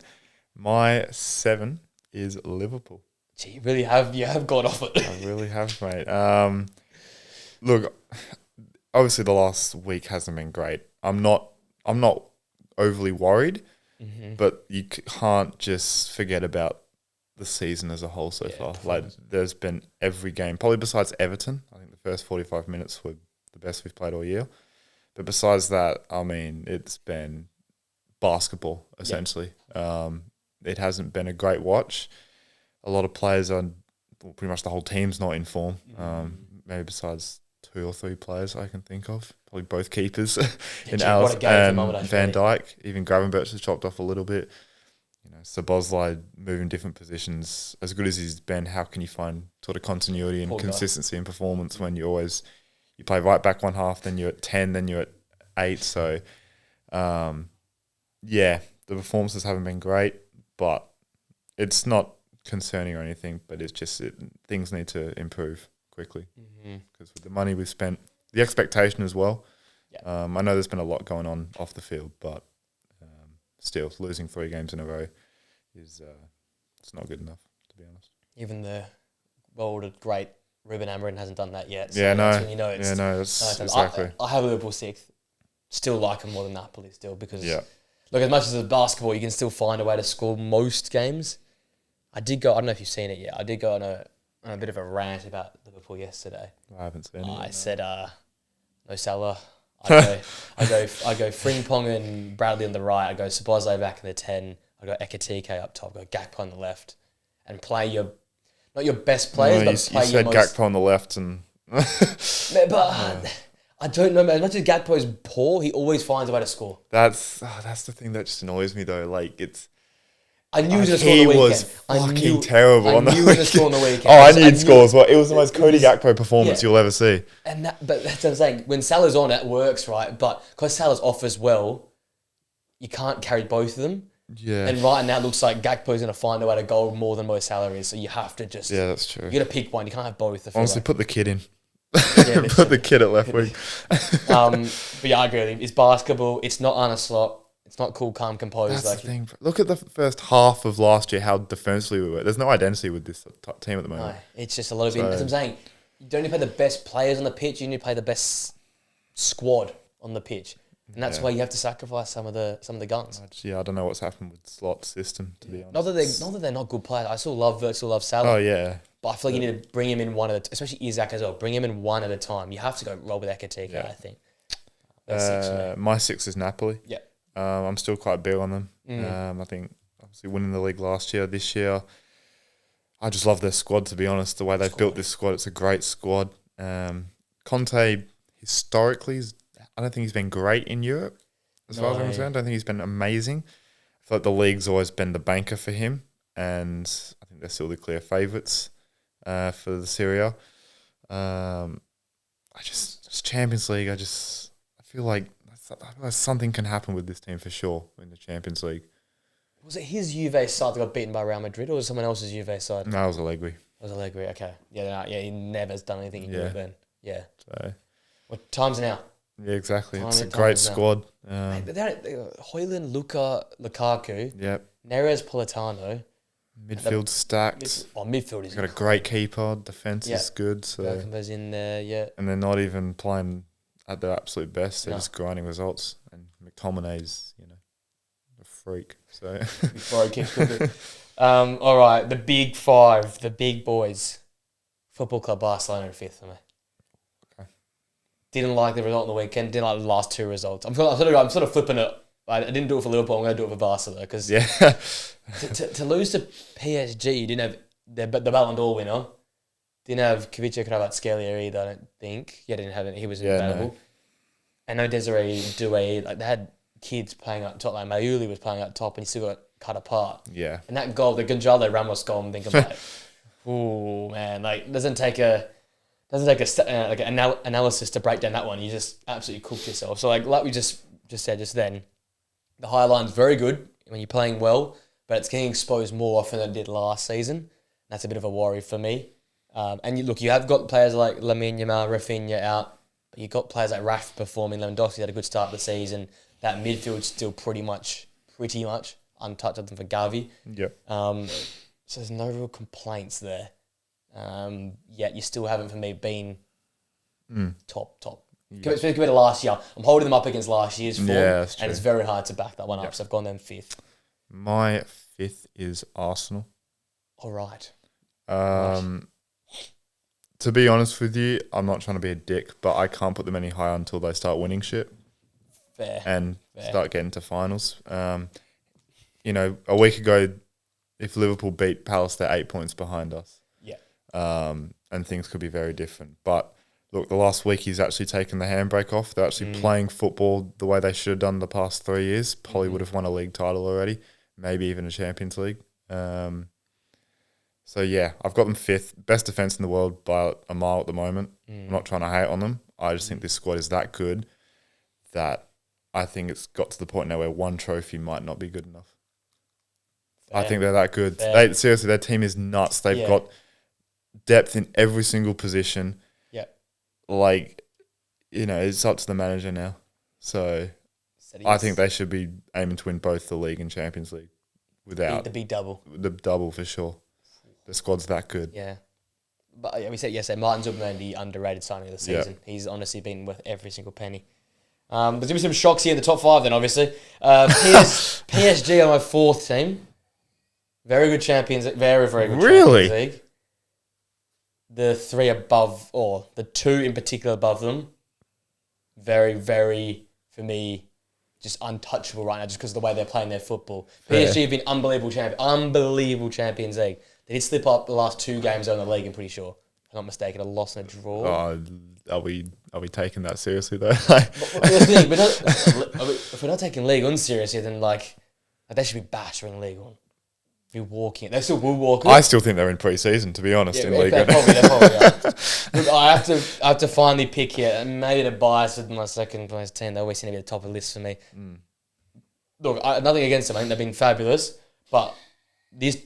My 7 is Liverpool. Gee, you have gone off it. I really have, mate. Look, obviously the last week hasn't been great. I'm not overly worried, but you can't just forget about the season as a whole so far. Like, there's been every game, probably besides Everton. I think the first 45 minutes were the best we've played all year. But besides that, I mean, it's been basketball, essentially. It hasn't been a great watch. A lot of players pretty much the whole team's not in form. Maybe besides 2 or 3 players I can think of. Probably both keepers in Alice and Van Dijk. Even Gravenberch has chopped off a little bit. Szoboszlai moving different positions. As good as he's been, how can you find sort of continuity and consistency in performance when you play right back one half, then you're at 10, then you're at 8. So, the performances haven't been great, but it's not concerning or anything, but it's just things need to improve quickly because with the money we've spent, the expectation as well. I know there's been a lot going on off the field, but still losing 3 games in a row is it's not good enough, to be honest. Even the well-ordered great Ruben Amorim hasn't done that yet. So that's when that's exactly. I have Liverpool 6th. Still like them more than Napoli still because look, as much as it's basketball, you can still find a way to score most games. I don't know if you've seen it yet. I did go on a bit of a rant about Liverpool yesterday. I haven't seen it. I said, no Salah. I go Frimpong and Bradley on the right. I go Szoboszlai back in the 10. I go Ekitike up top. I go Gakpo on the left. And play not your best players, but play your most... You said Gakpo on the left and... but I don't know, man. As much as Gakpo is poor, he always finds a way to score. That's the thing that just annoys me, though. Like, it's... I knew he was going to score on the weekend. He was fucking terrible on the weekend. I knew he was going to score on the weekend. I knew he'd score as well. It was the most Cody Gakpo performance you'll ever see. But that's what I'm saying. When Salah's on, it works, right? But because Salah's off as well, you can't carry both of them. Yeah. And right now, it looks like Gakpo's going to find a way to goal more than Mo Salah is. So you have to just... Yeah, that's true. You got to pick one. You can't have both. Honestly, put the kid in. Put the kid at left wing. But yeah, I agree with him. It's basketball. It's not Arne Slot. It's not cool, calm, composed. That's the thing. Look at the first half of last year, how defensively we were. There's no identity with this team at the moment. No, it's just a lot of... as I'm saying, you don't need to play the best players on the pitch. You need to play the best squad on the pitch. And that's why you have to sacrifice some of the guns. I don't know what's happened with Slot's system, to be honest. Not that they're not good players. I still love Vert, still love Salah. Oh, yeah. But I feel like you need to bring him in one at a time, especially Isaac as well. Bring him in one at a time. You have to go roll with Ekatike, I think. My 6 is Napoli. Yeah. I'm still quite big on them. I think obviously winning the league last year, this year, I just love their squad, to be honest. The way they've built this squad, it's a great squad. Conte, historically, I don't think he's been great in Europe, as far as I'm concerned. I don't think he's been amazing. I feel like the league's always been the banker for him, and I think they're still the clear favourites for the Serie A. Just Champions League, I feel like something can happen with this team for sure in the Champions League. Was it his Juve side that got beaten by Real Madrid, or was it someone else's Juve side? No, it was Allegri. It was Allegri, okay. Yeah, he never has done anything in Europe then. Yeah. So, what time's now? Yeah, exactly. It's a great squad. But Højlund, Lukaku, Yep. Neres, Politano. Midfield stacked. Midfield is got a great keeper. Defense is good. So Bergkamper's in there, yeah. And they're not even playing at their absolute best. They're just grinding results. And McTominay's, a freak. So Before he kicks quickly. All right, the big five, the big boys. Football Club Barcelona in 5th for me. Didn't like the result on the weekend. Didn't like the last 2 results. I'm sort of flipping it. I didn't do it for Liverpool. I'm going to do it for Barcelona because to lose to PSG, you didn't have the Ballon d'Or winner. Didn't have Kvicha Kvaratskhelia either. I don't think. Yeah, didn't have it. He was available. No. And no Desiree Doué. Like they had kids playing up top. Like Mayuli was playing up top, and he still got cut apart. Yeah. And that goal, the Gonzalo Ramos goal, I'm thinking like, oh man, like doesn't take an analysis to break down that one. You just absolutely cooked yourself. So like we just said just then, the high line's very good when you're playing well, but it's getting exposed more often than it did last season. That's a bit of a worry for me. And you have got players like Lamine Yamal, Rafinha out, but you've got players like Raf performing. Lewandowski had a good start of the season. That midfield's still pretty much untouched other than for Gavi. Yep. So there's no real complaints there. Yet you still haven't, for me, been top. Yep. Compared to last year, I'm holding them up against last year's form, and it's very hard to back that one up. So I've gone them 5th. My 5th is Arsenal. All right. To be honest with you, I'm not trying to be a dick, but I can't put them any higher until they start winning shit. Fair. Start getting to finals. A week ago, if Liverpool beat Palace, they're 8 points behind us. Yeah. And things could be very different. But look, the last week he's actually taken the handbrake off. They're actually playing football the way they should have done the past 3 years. Probably would have won a league title already, maybe even a Champions League. So yeah, I've got them 5th. Best defence in the world by a mile at the moment. I'm not trying to hate on them. I just think this squad is that good that I think it's got to the point now where one trophy might not be good enough. Fair. I think they're that good. Seriously, their team is nuts. They've got depth in every single position. Yeah. It's up to the manager now. So I think they should be aiming to win both the league and Champions League without the big double. The double for sure. The squad's that good. Yeah. But we said yesterday, Martin Zubimendi, the underrated signing of the season. Yep. He's honestly been worth every single penny. There's going to be some shocks here in the top 5 then, obviously. PSG are my 4th team. Very good champions. Very, very good Champions League. The 3 above, or the 2 in particular above them, very, very, for me, just untouchable right now just because of the way they're playing their football. PSG have been unbelievable Champions League. They did slip up the last 2 games in the league, I'm pretty sure. If I'm not mistaken, a loss and a draw. Oh, are we taking that seriously though? If we're not taking League One seriously, then they should be battering League One. Be walking. They still will walk. I still think they're in pre-season, to be honest. In League One, they probably are. Look, I have to finally pick here, and maybe the bias with my second place team. They always seem to be at the top of the list for me. Look, nothing against them. I think they've been fabulous, but these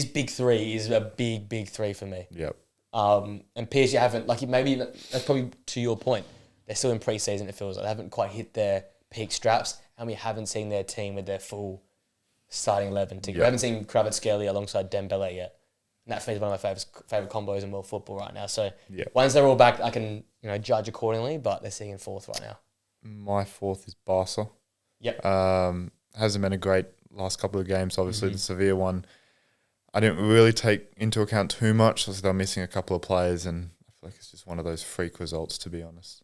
big 3 is a big 3 for me. Yep. And PSG haven't, maybe that's probably to your point. They're still in pre-season, it feels like. They haven't quite hit their peak straps. and we haven't seen their team with their full starting 11 together. Yeah. We haven't seen Kvaratskhelia alongside Dembele yet. And that for me is one of my favorite combos in world football right now. So once they're all back, I can judge accordingly. But they're sitting in fourth right now. My fourth is Barca. Yep. Hasn't been a great last couple of games. Obviously, the Sevilla one, I didn't really take into account too much. So they're missing a couple of players, and I feel like it's just one of those freak results, to be honest.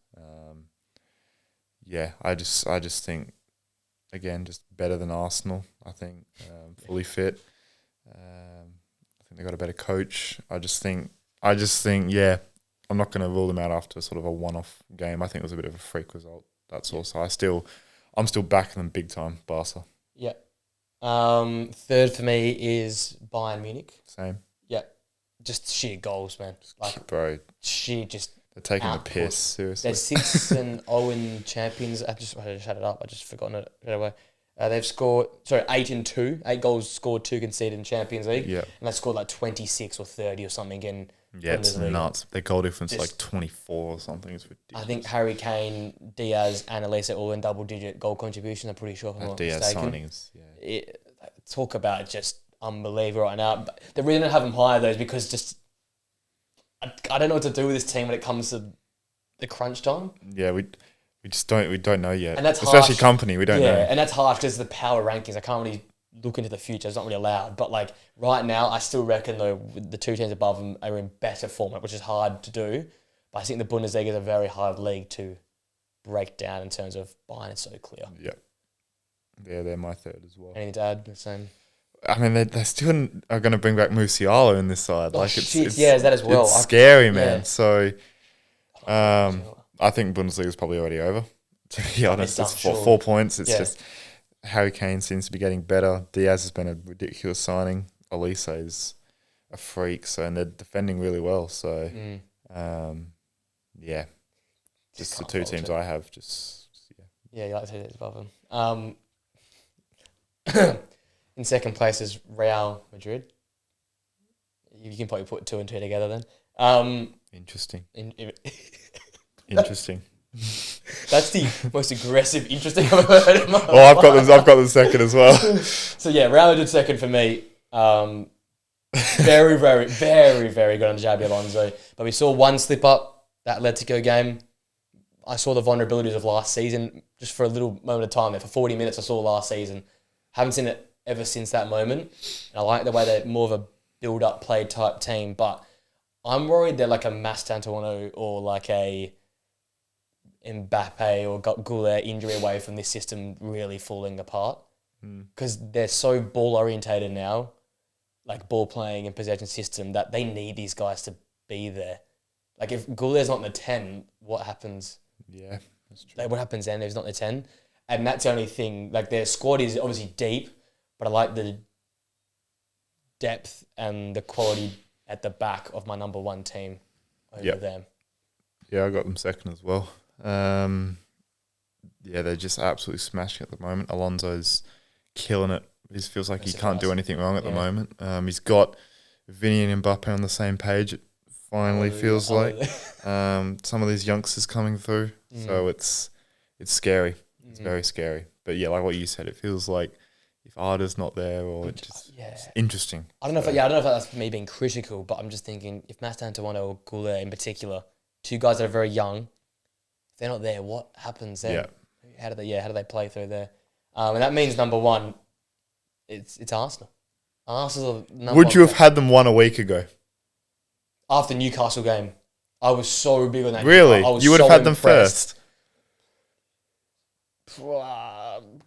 I just think, again, just better than Arsenal. I think fully fit. I think they got a better coach. I just think, I'm not going to rule them out after sort of a one-off game. I think it was a bit of a freak result. That's all. So I'm still backing them big time, Barca. Yeah. Third for me is Bayern Munich. Same. Yeah. Just sheer goals, man. Like, bro, sheer just. They're taking output. the piss, seriously. They're 6-0 champions. I just shut it up. I just forgotten it right away. They've scored 8-2, 8 goals scored, 2 conceded in Champions League. Yeah. And they scored like 26 or 30 or something in it's Bundesliga. nuts. Their goal difference is like 24 or something. It's ridiculous. I think Harry Kane, Diaz, and Elise all in double-digit goal contribution. I'm pretty sure. If I'm not Diaz mistaken. signings. Yeah. Talk about just unbelievable right now. But the reason I have them higher though is because just I don't know what to do with this team when it comes to the crunch time. Yeah, we don't know yet. And that's especially harsh. company. We don't know. Yeah, and that's harsh because the power rankings. I can't really look into the future. It's not really allowed. But like right now, I still reckon though the two teams above them are in better form, which is hard to do. But I think the Bundesliga is a very hard league to break down in terms of Bayern. It's so clear. Yeah. Yeah, they're my third as well. Anything to add? The same. I mean, they still are going to bring back Musiala in this side. It's that as well. It's scary, man. Yeah. So, I think Bundesliga is probably already over. To be honest, it's 4 points. It's just Harry Kane seems to be getting better. Diaz has been a ridiculous signing. Elise is a freak. So, and they're defending really well. So, just the two teams I have. Yeah, you like to see that above them. In second place is Real Madrid. You can probably put 2 and 2 together then. Interesting. Interesting. That's the most aggressive interesting I've ever heard in my life. I've got them second as well. So yeah, Real Madrid second for me. Very, very, very, very good on Xabi Alonso. But we saw one slip up, that Atletico game. I saw the vulnerabilities of last season just for a little moment of time there. For 40 minutes I saw last season. Haven't seen it ever since that moment. And I like the way they're more of a build-up play type team. But I'm worried they're like a Mastantuono or like a Mbappe or Goulet injury away from this system really falling apart. Because they're so ball-orientated now, like ball playing and possession system, that they need these guys to be there. Like if Goulet's not in the 10, what happens? Yeah, that's true. Like what happens then if he's not in the 10? And that's the only thing. Like their squad is obviously deep, but I like the depth and the quality at the back of my number one team over them. Yeah, I got them second as well. They're just absolutely smashing at the moment. Alonso's killing it. He feels like he can't do anything wrong at the moment. He's got Vinny and Mbappe on the same page. It finally feels like some of these youngsters coming through. So it's scary. It's very scary. But yeah, like what you said, it feels like if Arda's not there, or it's interesting. I don't know if that's me being critical, but I'm just thinking if Mastantuono or Goulet in particular, two guys that are very young, if they're not there, what happens then? Yeah. How do they play through there? And that means number one, it's Arsenal. Arsenal. Would you have had them one a week ago? After Newcastle game, I was so big on that. Really? You would have had them first?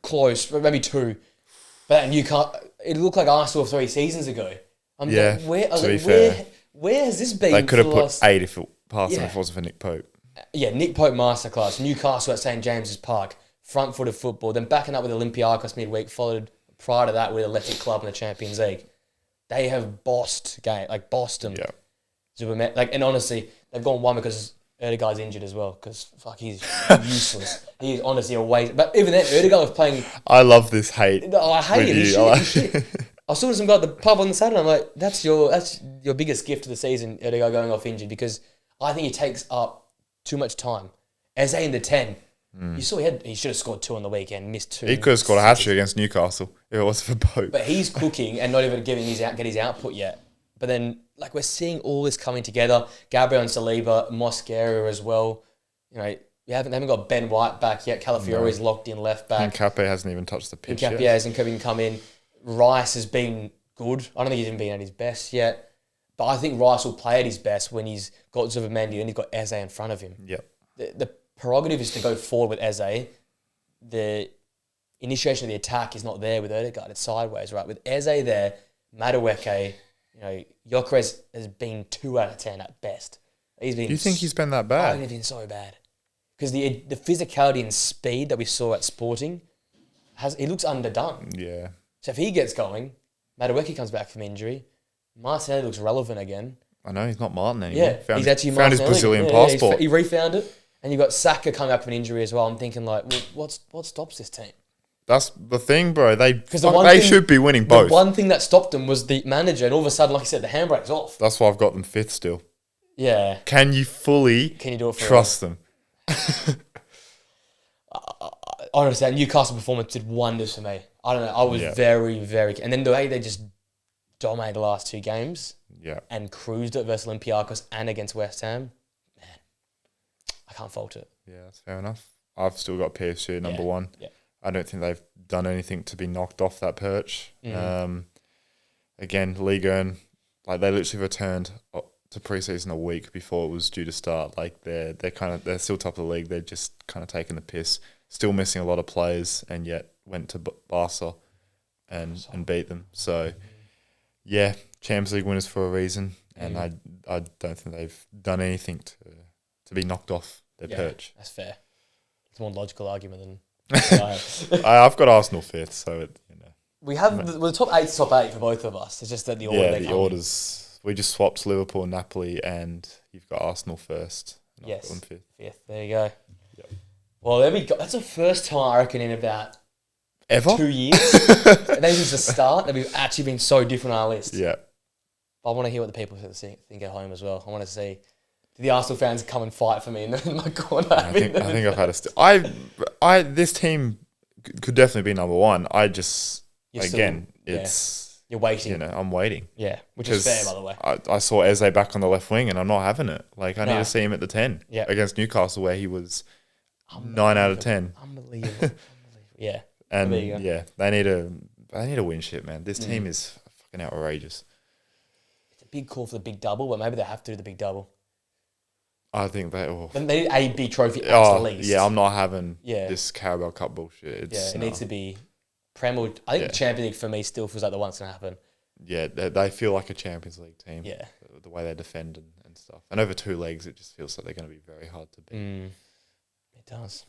Close, maybe 2. But at Newcastle, it looked like Arsenal 3 seasons ago. Where has this been? They could have put 8 if it wasn't for Nick Pope. Yeah, Nick Pope masterclass. Newcastle at St James's Park, front footed football. Then backing up with Olympiacos midweek, followed prior to that with Athletic Club in the Champions League. They have bossed them. Yeah. And honestly, they've gone one because Erdegaard's injured as well. Because he's useless. He is honestly a waste. But even then, Erdegaard was playing. I love this hate. I hate it. Shit. I saw some guy at the pub on the Saturday. I'm like, that's your biggest gift of the season, Erdegaard going off injured, because I think he takes up too much time. Eze in the 10. You saw he should have scored 2 on the weekend, missed 2. He could have scored a hat-trick against Newcastle if it was for Pope. But he's cooking and not even get his output yet. But then, like, we're seeing all this coming together. Gabriel and Saliba, Mosquera as well. You know, they haven't got Ben White back yet. Calafiori's locked in left back. And Cape hasn't even touched the pitch yet. hasn't even come in. Rice has been good. I don't think he's even been at his best yet. But I think Rice will play at his best when he's got Zubimendi and he's got Eze in front of him. Yep. The prerogative is to go forward with Eze. The initiation of the attack is not there with Odegaard. It's sideways, right? With Eze there, Madueke, Gyökeres has been 2 out of 10 at best. Do you think he's been that bad? I think he's been so bad. Because the physicality and speed that we saw at Sporting, he looks underdone. Yeah. So if he gets going, Madueke comes back from injury, Martinelli looks relevant again. I know, he's not Martin anymore. Yeah, he's actually found his Brazilian passport. He refound it. And you've got Saka coming back from an injury as well. I'm thinking, like, what stops this team? That's the thing, bro. They should be winning both. The one thing that stopped them was the manager, and all of a sudden, like I said, the handbrake's off. That's why I've got them 5th still. Yeah. Can you do it trust them? Honestly, that Newcastle performance did wonders for me. I don't know. I was very, very... And then the way they just dominated the last 2 games and cruised it versus Olympiacos and against West Ham, man, I can't fault it. Yeah, that's fair enough. I've still got PSG at number 1. Yeah. I don't think they've done anything to be knocked off that perch. Again, Liga, and like they literally returned to preseason a week before it was due to start. Like they're still top of the league. They're just kind of taking the piss. Still missing a lot of players, and yet went to Barca and beat them. So yeah, Champions League winners for a reason, and I don't think they've done anything to be knocked off their perch. That's fair. It's a more logical argument than. I've got Arsenal 5th, so we have the top 8's top 8 for both of us. It's just that the order. Yeah, the orders. We just swapped Liverpool, Napoli, and you've got Arsenal 1st. Yes, I've got them 5th. There you go. Yep. Well, there we go. That's the first time I reckon in about ever 2 years. Maybe since the start that we've actually been so different on our list. Yeah. But I want to hear what the people think at home as well. I want to see. Do the Arsenal fans come and fight for me in my corner? I think I've had a... this team could definitely be number 1. You're waiting. I'm waiting. Yeah, which is fair, by the way. I saw Eze back on the left wing, and I'm not having it. Like, I need to see him at the 10 against Newcastle, where he was 9 out of 10. Unbelievable. Yeah. And they need a win shit, man. This team is fucking outrageous. It's a big call for the big double, but maybe they have to do the big double. I think they need a big trophy at least. Yeah, I'm not having this Carabao Cup bullshit. It needs to be Premier. I think the Champions League for me still feels like the one that's going to happen. Yeah, they feel like a Champions League team. Yeah. The way they defend and stuff. And over 2 legs, it just feels like they're going to be very hard to beat. It does.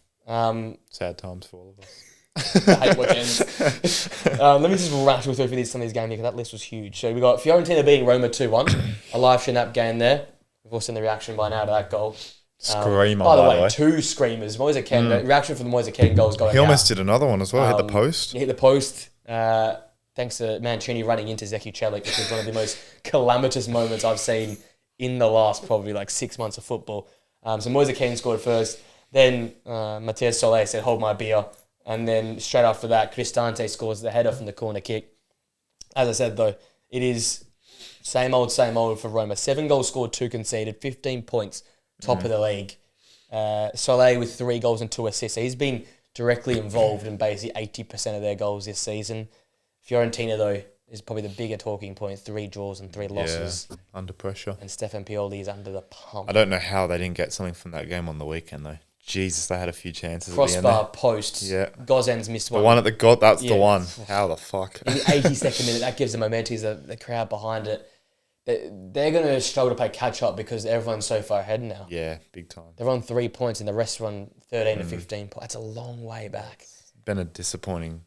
Sad times for all of us. I hate weekends. Let me just rattle through some of these games because that list was huge. So we got Fiorentina beating Roma 2-1. A live stream that game there. We've all seen the reaction by now to that goal. Screamer, by the way. 2 screamers. Moise Kean, reaction from the Moise Kean goals going out. He almost did another one as well. Hit the post. He hit the post. Thanks to Mancini running into Zeki Celik, which is one of the most calamitous moments I've seen in the last probably 6 months of football. So Moise Kean scored first. Then Matthias Solé said, "Hold my beer." And then straight after that, Cristante scores the header from the corner kick. As I said, though, it is same old for Roma. 7 goals scored, 2 conceded, 15 points, top of the league. Solé with 3 goals and 2 assists. He's been directly involved in basically 80% of their goals this season. Fiorentina, though, is probably the bigger talking point. 3 draws and 3 losses. Yeah, under pressure. And Stefan Pioli is under the pump. I don't know how they didn't get something from that game on the weekend, though. Jesus, they had a few chances. Crossbar, post. Yeah. Gozan's missed one. The one at the God, that's the one. How the fuck? In the 82nd minute, that gives them momentum. The crowd behind it. They're going to struggle to play catch up because everyone's so far ahead now. Yeah, big time. They're on 3 points and the rest are on 13 to 15 points. That's a long way back. It's been a disappointing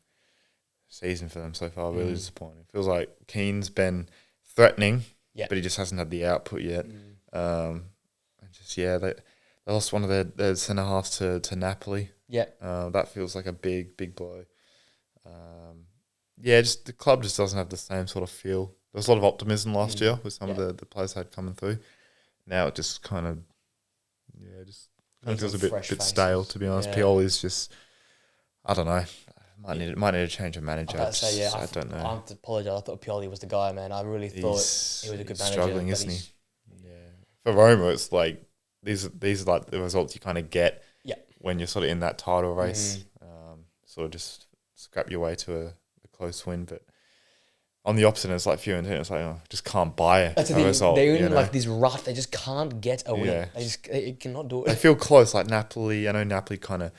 season for them so far. Really disappointing. Feels like Keane's been threatening, but he just hasn't had the output yet. They lost one of their centre halves to Napoli. Yeah. That feels like a big blow. Just the club just doesn't have the same sort of feel. There was a lot of optimism last year with some of the players had coming through. Now it just kind of, just It feels a bit faces. stale, to be honest. Yeah. Pioli's just, I don't know. Might need to change a manager. I don't know. I have to apologise. I thought Pioli was the guy, man. I really thought he was a good manager. Struggling, isn't he? Yeah. For Roma, it's like these are like the results you kind of get when you're sort of in that title race. Sort of just scrap your way to a close win, but on the opposite, it's like Fiorentina. It's like just can't buy a result. They're in like this rut. They just can't get a win. Yeah. They cannot do it. They feel close. Like Napoli. I know Napoli kind of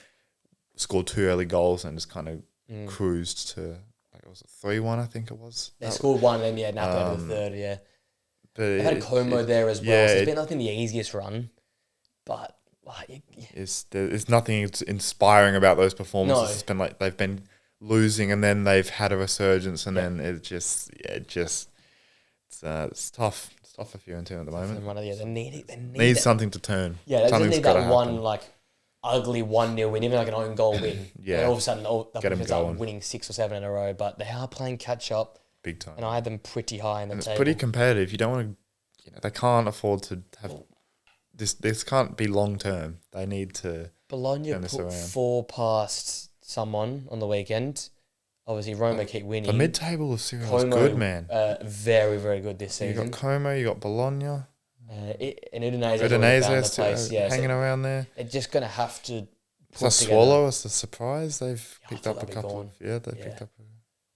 scored 2 early goals and just kind of cruised to, like, was it 3-1? I think it was. They scored one, and Napoli had the third. Yeah, but they had Como there as well. Yeah, so it's been nothing the easiest run, but there's nothing inspiring about those performances. No. It's been like they've been losing and then they've had a resurgence and then it's tough. It's tough for Fiorentina at the moment. They need something to turn. Yeah, they just need that one like ugly 1-0 win, even like an own goal win. Yeah, and all of a sudden, get them going. Winning 6 or 7 in a row. But they are playing catch up, big time. And I had them pretty high in the table. It's pretty competitive. You don't want to, they can't afford to have this. This can't be long term. They need to. Bologna put 4 past someone on the weekend. Obviously, Roma keep winning. The mid-table of Serie A is good, man. Very, very good this season. You got Como, you got Bologna. And Udinese hanging around there. They're just going to have to Sassuolo is the surprise. They've picked up a couple. Picked up.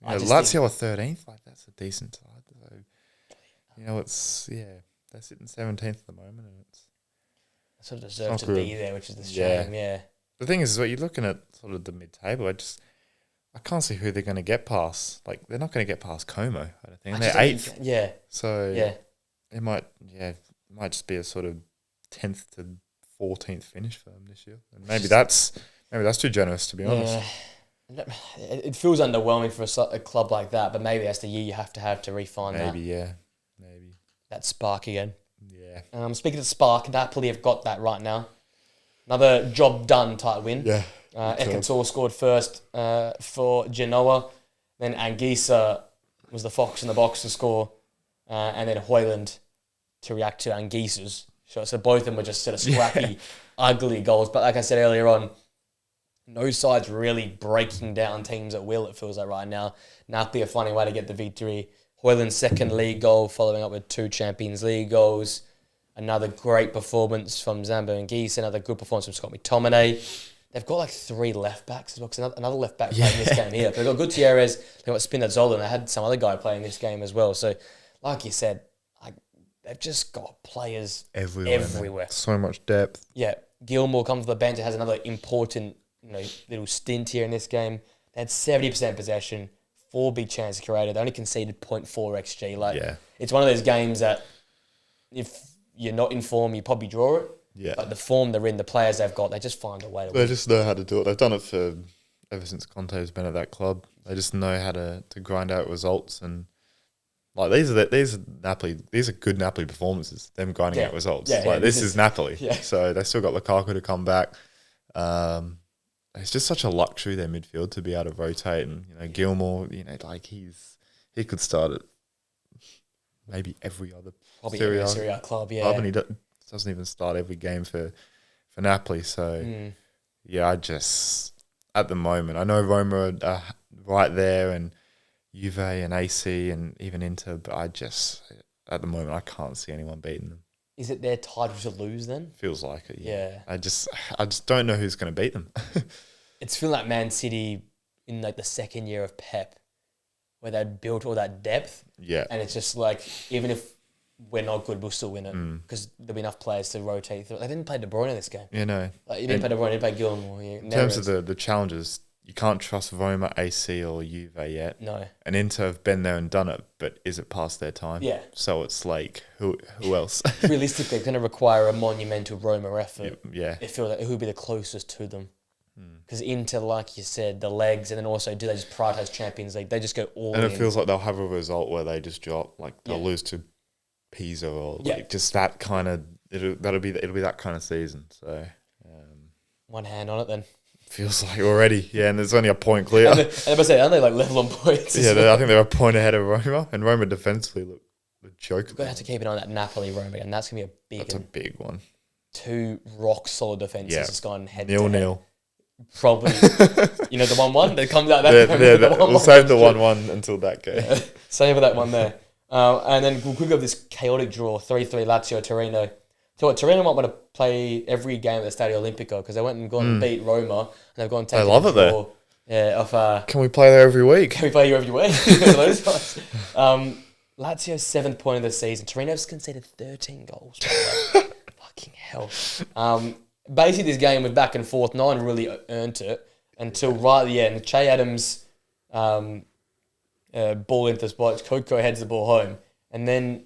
Lazio are 13th. Like, that's a decent side. So, they're sitting 17th at the moment, and it's sort of deserve to be there, which is the shame. Yeah. The thing is, you're looking at sort of the mid-table. I can't see who they're going to get past. Like, they're not going to get past Como, I don't think. And they're 8th. Yeah. So it might just be a sort of 10th to 14th finish for them this year. And maybe that's too generous, to be honest. It feels underwhelming for a club like that, but maybe that's the year you have to refine that. Maybe. That spark again. Yeah. Speaking of spark, Napoli have got that right now. Another job done type win. Yeah. Ekantor scored first for Genoa. Then Anguissa was the fox in the box to score. And then Højlund to react to Anguissa's shot. So both of them were just sort of scrappy, ugly goals. But like I said earlier on, no side's really breaking down teams at will, it feels like right now. Napoli are finding a way to get the victory. Højlund's second league goal, following up with 2 Champions League goals. Another great performance from Zambo Anguissa. Another good performance from Scott McTominay. They've got like 3 left backs as well, because another left back playing this game here. They've got Gutierrez, they've got Spinazzola, and they had some other guy playing this game as well. So, like you said, they've just got players everywhere. So much depth. Yeah, Gilmour comes to the bench and has another important little stint here in this game. They had 70% possession, 4 big chances created. They only conceded 0.4 XG. It's one of those games that if you're not in form, you probably draw it. Yeah. But the form they're in, the players they've got, they just find a way to win. They just know how to do it. They've done it ever since Conte's been at that club. They just know how to grind out results, and like these are Napoli. These are good Napoli performances. Them grinding out results. This is Napoli. Yeah. So they still got Lukaku to come back. It's just such a luxury their midfield to be able to rotate, and Gilmour. He could start at maybe every other Serie A club. Yeah. And he doesn't even start every game for Napoli. So I just at the moment, I know Roma are right there, and Juve and AC and even Inter, but at the moment I can't see anyone beating them. Is it their title to lose then? Feels like it. Yeah. I just don't know who's going to beat them. It's feeling like Man City in like the second year of Pep, where they'd built all that depth. Yeah. And it's just like, even if we're not good, we'll still win it because there'll be enough players to rotate through. They didn't play De Bruyne in this game. You didn't play De Bruyne, you didn't play Gilmour. In terms of the challenges, you can't trust Roma, AC or Juve yet. No. And Inter have been there and done it, but is it past their time? Yeah. So it's like, who else? Realistically, it's going to require a monumental Roma effort. Yeah. It feels like who would be the closest to them. Because Inter, like you said, the legs, and then also do they just prioritise Champions League? They just go all in. And it feels like they'll have a result where they just drop, like they'll lose to Pisa or just that kind of, it'll be that kind of season. So one hand on it then. Feels like already, and there's only a point clear. And I say, aren't they like level on points? Yeah, I think they're a point ahead of Roma, and Roma defensively look joke. We're going to have to keep an eye on that Napoli Roma, and that's going to be a big one. two rock solid defenses just gone head to 0-0. Probably, the 1-1 that comes out. We'll save the 1-1 until that game. Yeah, save that one there. And then we'll quickly have this chaotic draw, 3-3 Lazio Torino. So what, Torino might want to play every game at the Stadio Olimpico because they went and gone and beat Roma, and they've gone and taken love it draw. Yeah, Can we play there every week? Can we play you every week? Those guys. Lazio's 7th point of the season. Torino's conceded 13 goals. Fucking hell. Basically, this game was back and forth. No one really earned it until right at the end. Che Adams ball into the spot. Coco heads the ball home. And then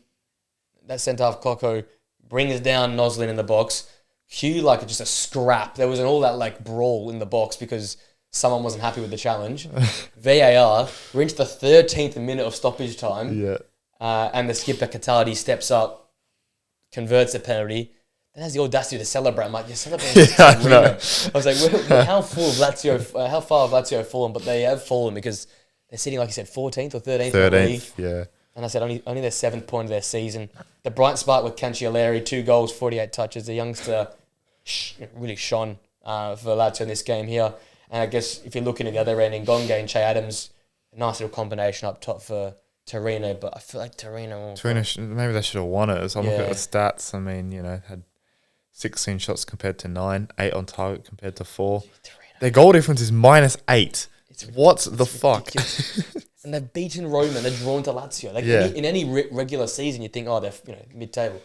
that centre-half Coco brings down Noslin in the box. Hugh, just a scrap. There wasn't all that, brawl in the box because someone wasn't happy with the challenge. VAR, we're into the 13th minute of stoppage time. Yeah. And the skipper, Cataldi, steps up, converts the penalty. Then has the audacity to celebrate. I'm like, you're celebrating. I was like, how far have Lazio fallen? But they have fallen because they're sitting, like you said, 14th or 13th. 13th, yeah. And I said, only their 7th point of their season. The bright spark with Cancellieri, 2 goals, 48 touches. The youngster really shone for Lazio in this game here. And I guess if you're looking at the other end, Ngonge and Che Adams, a nice little combination up top for Torino. But I feel like Torino, maybe they should have won it. As I'm looking at the stats, I mean, had 16 shots compared to 9, 8 on target compared to 4. Their goal difference is -8. What the fuck? And they've beaten Roma and they're drawn to Lazio. In any regular season, you think, they're mid-table.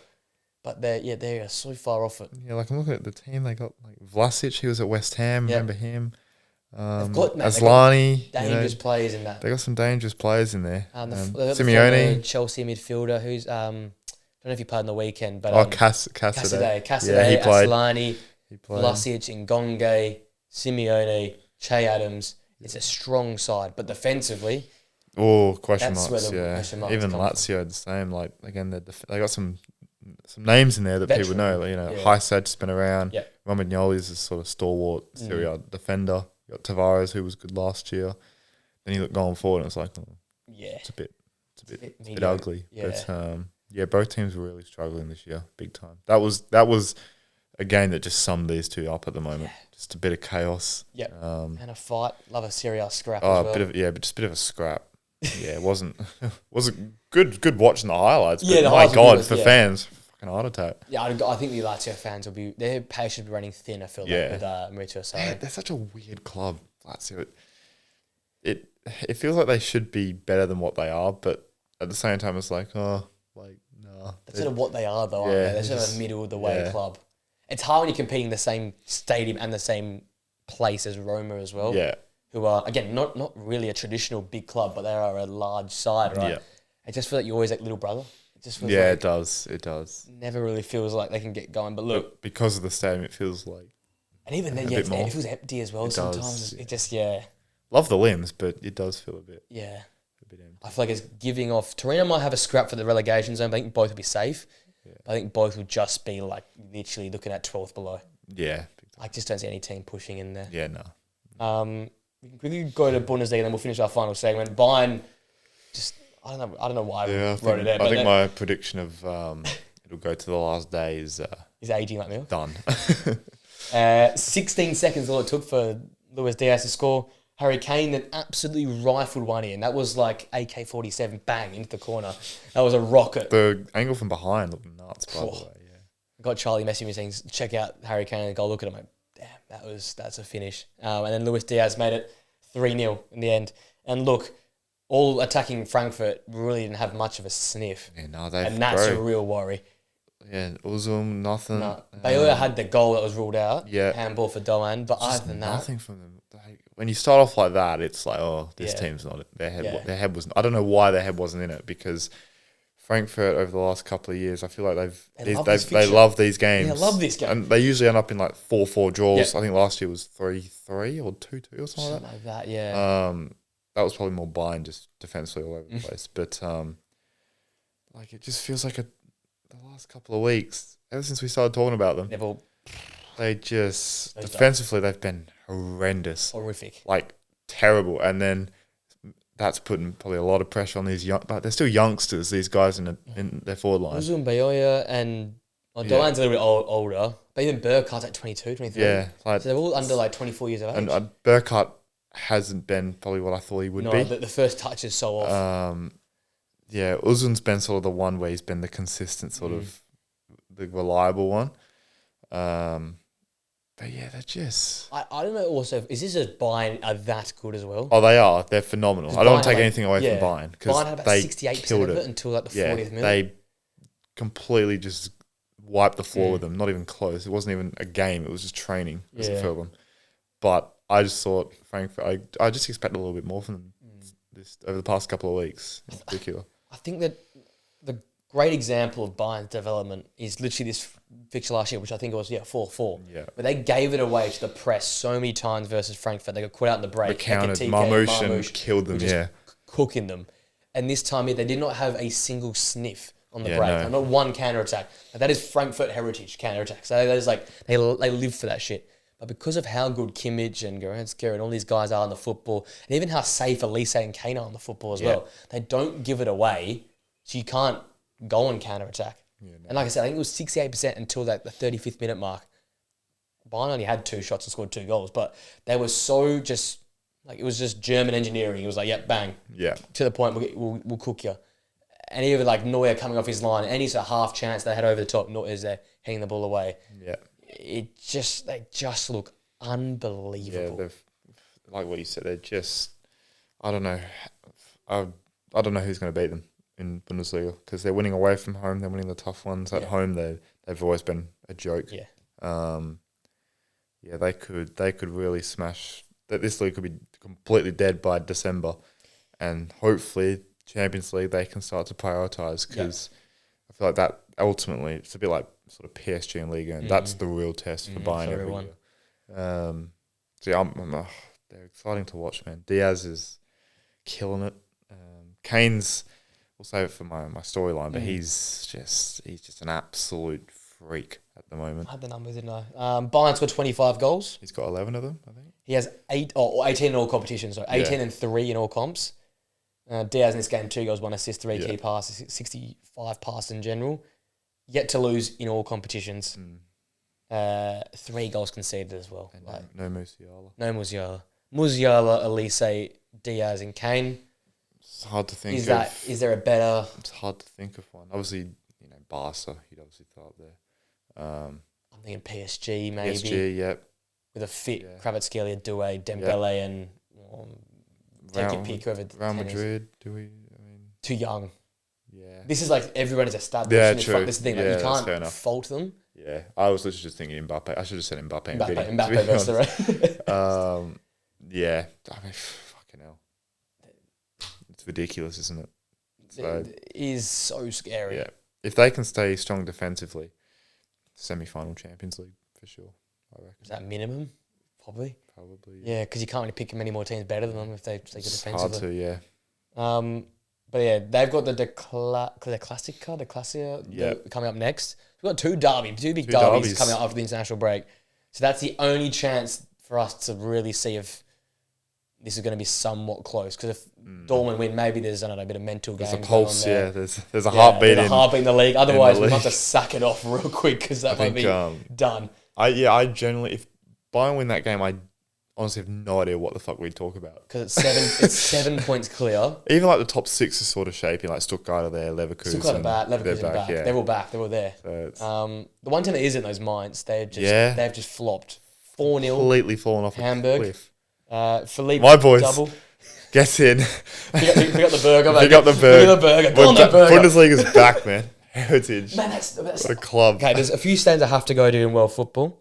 But they are so far off it. Yeah, I'm looking at the team. They got Vlasic. He was at West Ham. Remember him? They've got Aslani. Dangerous players in that. They got some dangerous players in there. Simeone, Chelsea midfielder, who's I don't know if he played on the weekend, but Casadei. Casadei, Aslani, Vlasic, Ngonge, Simeone, Che Adams. It's a strong side, but defensively, question marks. Even Lazio the same. Again, they got some names in there that people know. Heisad's been around. Yeah. Romagnoli's a sort of stalwart Serie A defender. You got Tavares, who was good last year. Then you look going forward, and it's like, it's a bit ugly. Yeah. But both teams were really struggling this year, big time. That was a game that just summed these two up at the moment. Yeah. Just a bit of chaos. Yeah. And a fight. Love a Serie A scrap as well. But just a bit of a scrap. Yeah, it wasn't good watching the highlights. But the my God, for fans, fucking heart attack. Yeah, I think the Lazio fans their patience will be running thin. I feel like with Maurizio Sarri. They're such a weird club, Lazio. It feels like they should be better than what they are, but at the same time, it's no. That's sort of what they are, though, aren't they? They're sort of a middle of the way club. It's hard when you're competing in the same stadium and the same place as Roma as well. Yeah. Who are, again, not really a traditional big club, but they are a large side, right? Yeah. I just feel like you're always like little brother. It just feels it does. It does. Never really feels like they can get going. But look. Because of the stadium, it feels like. And even then, it feels empty as well sometimes. It just, Love the limbs, but it does feel a bit. Yeah. A bit empty. I feel like it's giving off. Torino might have a scrap for the relegation zone, but I think both will be safe. Yeah. I think both will just be literally looking at 12th below. Yeah. I just don't see any team pushing in there. Yeah, no. We can quickly go to Bundesliga, and then we'll finish our final segment. Bayern, I don't know why I wrote it there. I think my prediction of it'll go to the last day is aging like me. Done. 16 seconds all it took for Luis Diaz to score. Harry Kane then absolutely rifled one in. That was like AK-47, bang, into the corner. That was a rocket. The angle from behind looked nuts, by the way. Yeah. I got Charlie messaging me saying, check out Harry Kane and go look at him. I'm like, damn, that's a finish. And then Luis Diaz made it 3-0 in the end. And look, all attacking Frankfurt really didn't have much of a sniff. Yeah, no, and that's a real worry. Yeah, Uzum, nothing. No. Bayer had the goal that was ruled out. Yeah. Handball for Doan, but other than that, nothing from them. When you start off like that, it's like, this team's not it. Their head wasn't. I don't know why their head wasn't in it, because Frankfurt over the last couple of years, I feel like they love these games. Yeah, I love this game. And they usually end up in 4-4 draws. I think last year was 3-3 or 2-2 or something like that. Yeah. That was probably more Bayern, just defensively all over the place. But it just feels like the last couple of weeks, ever since we started talking about them, they just defensively they've been horrendous, horrific, terrible. And then that's putting probably a lot of pressure on these young, but they're still youngsters. These guys in their forward line. Uzum, Bayoya, and Oh, Doan's a little bit older. But even Burkhardt's like 22, 23. Yeah. So they're all under like 24 years of age. And Burkhardt hasn't been probably what I thought he would be. The first touch is so off. Yeah, Uzun's been sort of the one where he's been the consistent sort of the reliable one. But yeah, they're just... I don't know also, is this as Bayern are that good as well? Oh, they are. They're phenomenal. I don't want to take anything away from Bayern. Bayern had about 68% of it until like the 40th minute. They completely just wiped the floor with them. Not even close. It wasn't even a game. It was just training as a film. But I just thought, Frankfurt, I just expect a little bit more from them this over the past couple of weeks in particular. I think that the great example of Bayern's development is literally this fixture last year, which I think it was 4-4. Yeah, but they gave it away to the press so many times versus Frankfurt. They got caught out in the break. They countered. Marmoush killed them. Yeah, cooking them. And this time they did not have a single sniff on the break. Not one counter attack. That is Frankfurt heritage, counter attack. So that is like they live for that shit. But because of how good Kimmich and Goretzka and all these guys are on the football, and even how safe Elise and Kane are on the football as well, they don't give it away, so you can't go on counter-attack. Yeah, no. And like I said, I think it was 68% until the 35th minute mark. Bayern only had 2 shots and scored 2 goals, but they were so just, like it was just German engineering. It was like, yep, bang. Yeah. To the point, we'll cook you. And even like Neuer coming off his line, any sort of half chance they had over the top, Neuer's there, hitting the ball away. Yeah. They just look unbelievable. Yeah, like what you said, they're just, I don't know. I don't know who's going to beat them in Bundesliga because they're winning away from home. They're winning the tough ones at home. They've always been a joke. Yeah. They could really smash. That this league could be completely dead by December, and hopefully Champions League they can start to prioritise because I feel like that ultimately it's a bit like sort of PSG and Liga, and that's the real test for Bayern every year. They're exciting to watch, man. Diaz is killing it. Kane's, we'll save it for my storyline, but he's just an absolute freak at the moment. I had the numbers, didn't I? Bayern's got 25 goals. He's got 11 of them, I think. He has 18 in all competitions, so 18 and 3 in all comps. Diaz in this game, 2 goals, 1 assist, 3 key passes, 65 passes in general. Yet to lose in all competitions. 3 goals conceded as well. No Musiala. No Musiala. Musiala, Elise, Diaz and Kane. It's hard to think is there a better... It's hard to think of one. Obviously, Barca, you'd obviously throw up there. I'm thinking PSG, maybe. PSG, yep. With a fit Kvaratskhelia, Doué, Dembele and... take your pick whoever... Real Madrid, too young. Yeah. This is like everyone is established. Yeah, true. This thing, you can't fault them. Yeah. I was literally just thinking Mbappe. I should have said Mbappe. Mbappe versus the rest. Yeah. Fucking hell. It's ridiculous, isn't it? It is so scary. Yeah. If they can stay strong defensively, semi-final Champions League for sure, I reckon. Is that minimum? Probably. Yeah, because you can't really pick many more teams better than them if they go defensively. Hard to, yeah. But yeah, they've got the Classica coming up next. We've got two big derbies coming up after the international break. So that's the only chance for us to really see if this is going to be somewhat close. Because if Dortmund win, maybe there's, I don't know, a bit of mental game. There's a pulse, yeah. There's a heartbeat in the league. Otherwise, we have to sack it off real quick because that might be done. I generally, if Bayern win that game, I honestly have no idea what the fuck we'd talk about. Because it's 7 points clear. Even like the top 6 is sort of shaping, like Stuttgart are there, Leverkusen. Stuttgart are back, Leverkusen back. Yeah. They're all back. They're all there. So the one team that isn't those Mainz, they've just flopped. 4-0. Completely fallen off Hamburg. A cliff. Philippe, my boys, double. Get in. Pick up the burger, mate. Pick up the burger. Go on, that burger. Bundesliga's back, man. Heritage. Man, that's what a club. Okay, there's a few stands I have to go to in world football.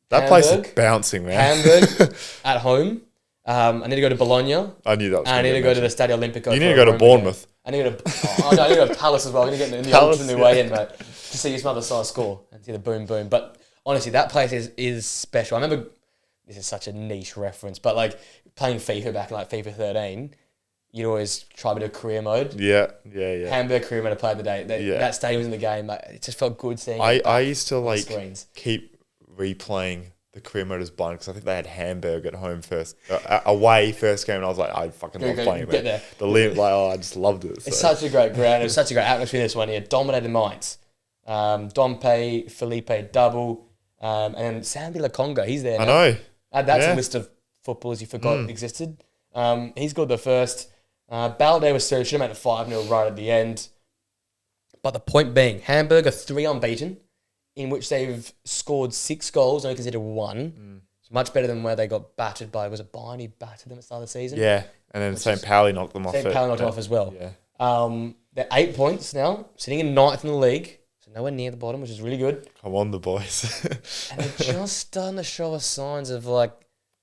That place is bouncing, man. Hamburg at home. I need to go to Bologna. I knew that was I need to go to the Stadio Olimpico. You need to go to Bournemouth. I need to go to Palace as well. I need to get in the ultimate way in, mate. To see his mother side score and see the boom boom. But honestly, that place is special. I remember, this is such a niche reference, but like playing FIFA back in like FIFA 13, you'd always try to do career mode. Yeah. Hamburg career mode, I played the day. That stadium was in the game. Like, it just felt good seeing it. I used to keep replaying the career mode as blind because I think they had Hamburg at home first, away first game, and I was like, I fucking love playing it. I just loved it. It's such a great ground. It was such a great atmosphere this one here. Dominated Mainz. Dompe, Felipe double, and then Sambi Lakonga, he's there now. I know. Add that to the list of footballers you forgot existed. He scored the first. Balde was should have made it 5-0 right at the end. But the point being, Hamburg are 3 unbeaten, in which they've scored 6 goals, only considered 1. It's much better than where they got battered by, was it Bayern who battered them at the start of the season? Yeah, and then St. Pauli knocked them off. St. Pauli knocked them off as well. Yeah. They're 8 points now, sitting in 9th in the league, so nowhere near the bottom, which is really good. Come on, the boys. And they're just starting to show us signs of like...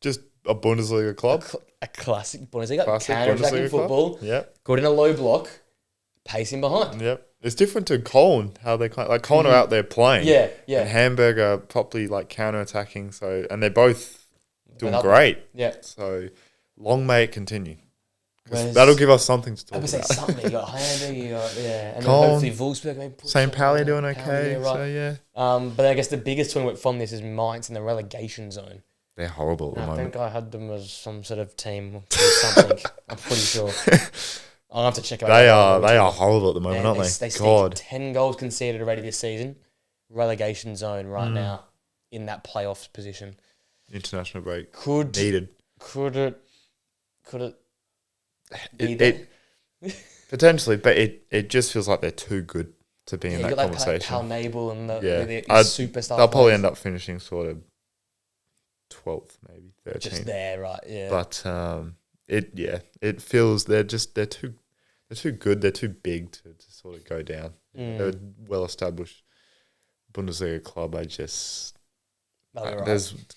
Just a Bundesliga club. A classic Bundesliga. Counter-attacking football. Yep. Good in a low block. Pacing behind. Yep. It's different to Cologne, how they like Cologne are out there playing. Yeah, yeah. And Hamburg are properly like counter-attacking, and they're both doing great. Yeah. So long may it continue. Whereas, that'll give us something to talk about. Something. You got Hamburg, you got, and Cologne, then hopefully Wolfsburg. St. Pauli doing okay, right. So yeah. But I guess the biggest tournament from this is Mainz in the relegation zone. They're horrible at the moment. I think I had them as some sort of team or something. I'm pretty sure. I'll have to check it out. They are horrible at the moment, aren't they? They God. 10 goals conceded already this season. Relegation zone right now in that playoff position. International break. Needed. Could it be it potentially, but it just feels like they're too good to be in that conversation. Pal Nabel and the superstar. They'll probably end up finishing sort of 12th, maybe 13th. Just there, right? Yeah. But it feels they're too good. They're too big to sort of go down. They're a well-established Bundesliga club. There's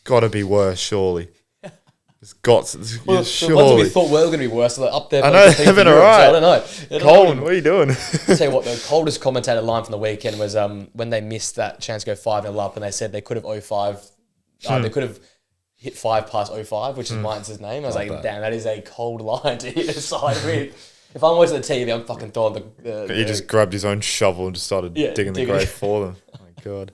got to be worse, surely. Surely. The ones we thought were going to be worse, they're up there. I know, they've been alright. I don't know. Colin, what are you doing? I'll tell you what, the coldest commentator line from the weekend was when they missed that chance to go 5-0 up, and they said they could have 05. They could have hit 5 past 05, which is Mainz's name. I was like, damn, that is a cold line to hit aside with. If I'm watching the TV, I'm fucking throwing He just grabbed his own shovel and just started digging the grave for them. Oh my God.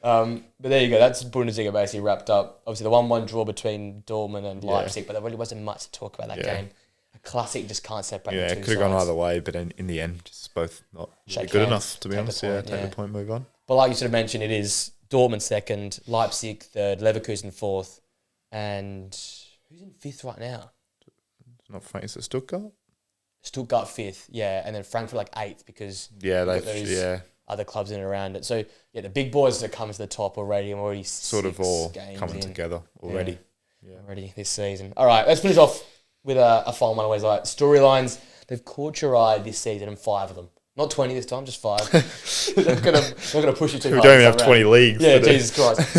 But there you go. That's Bundesliga basically wrapped up. Obviously, the 1-1 draw between Dortmund and Leipzig, but there really wasn't much to talk about that game. A classic, just can't separate the two it could have gone either way, but in the end, just both not really good enough, to be honest. Take the point, move on. But like you sort of mentioned, it is Dortmund second, Leipzig third, Leverkusen fourth, and who's in fifth right now? It's not Frank, is it Stuttgart? Stuttgart fifth, and then Frankfurt like eighth because other clubs in and around it. So the big boys are coming to the top already, and we're already sort of all coming together already. Already this season. All right, let's finish off with a final one. Always like storylines. They've caught your eye this season, and 5 of them. Not 20 this time, just 5. They're gonna push you too hard. We don't even have 20 leagues. Yeah, Jesus Christ.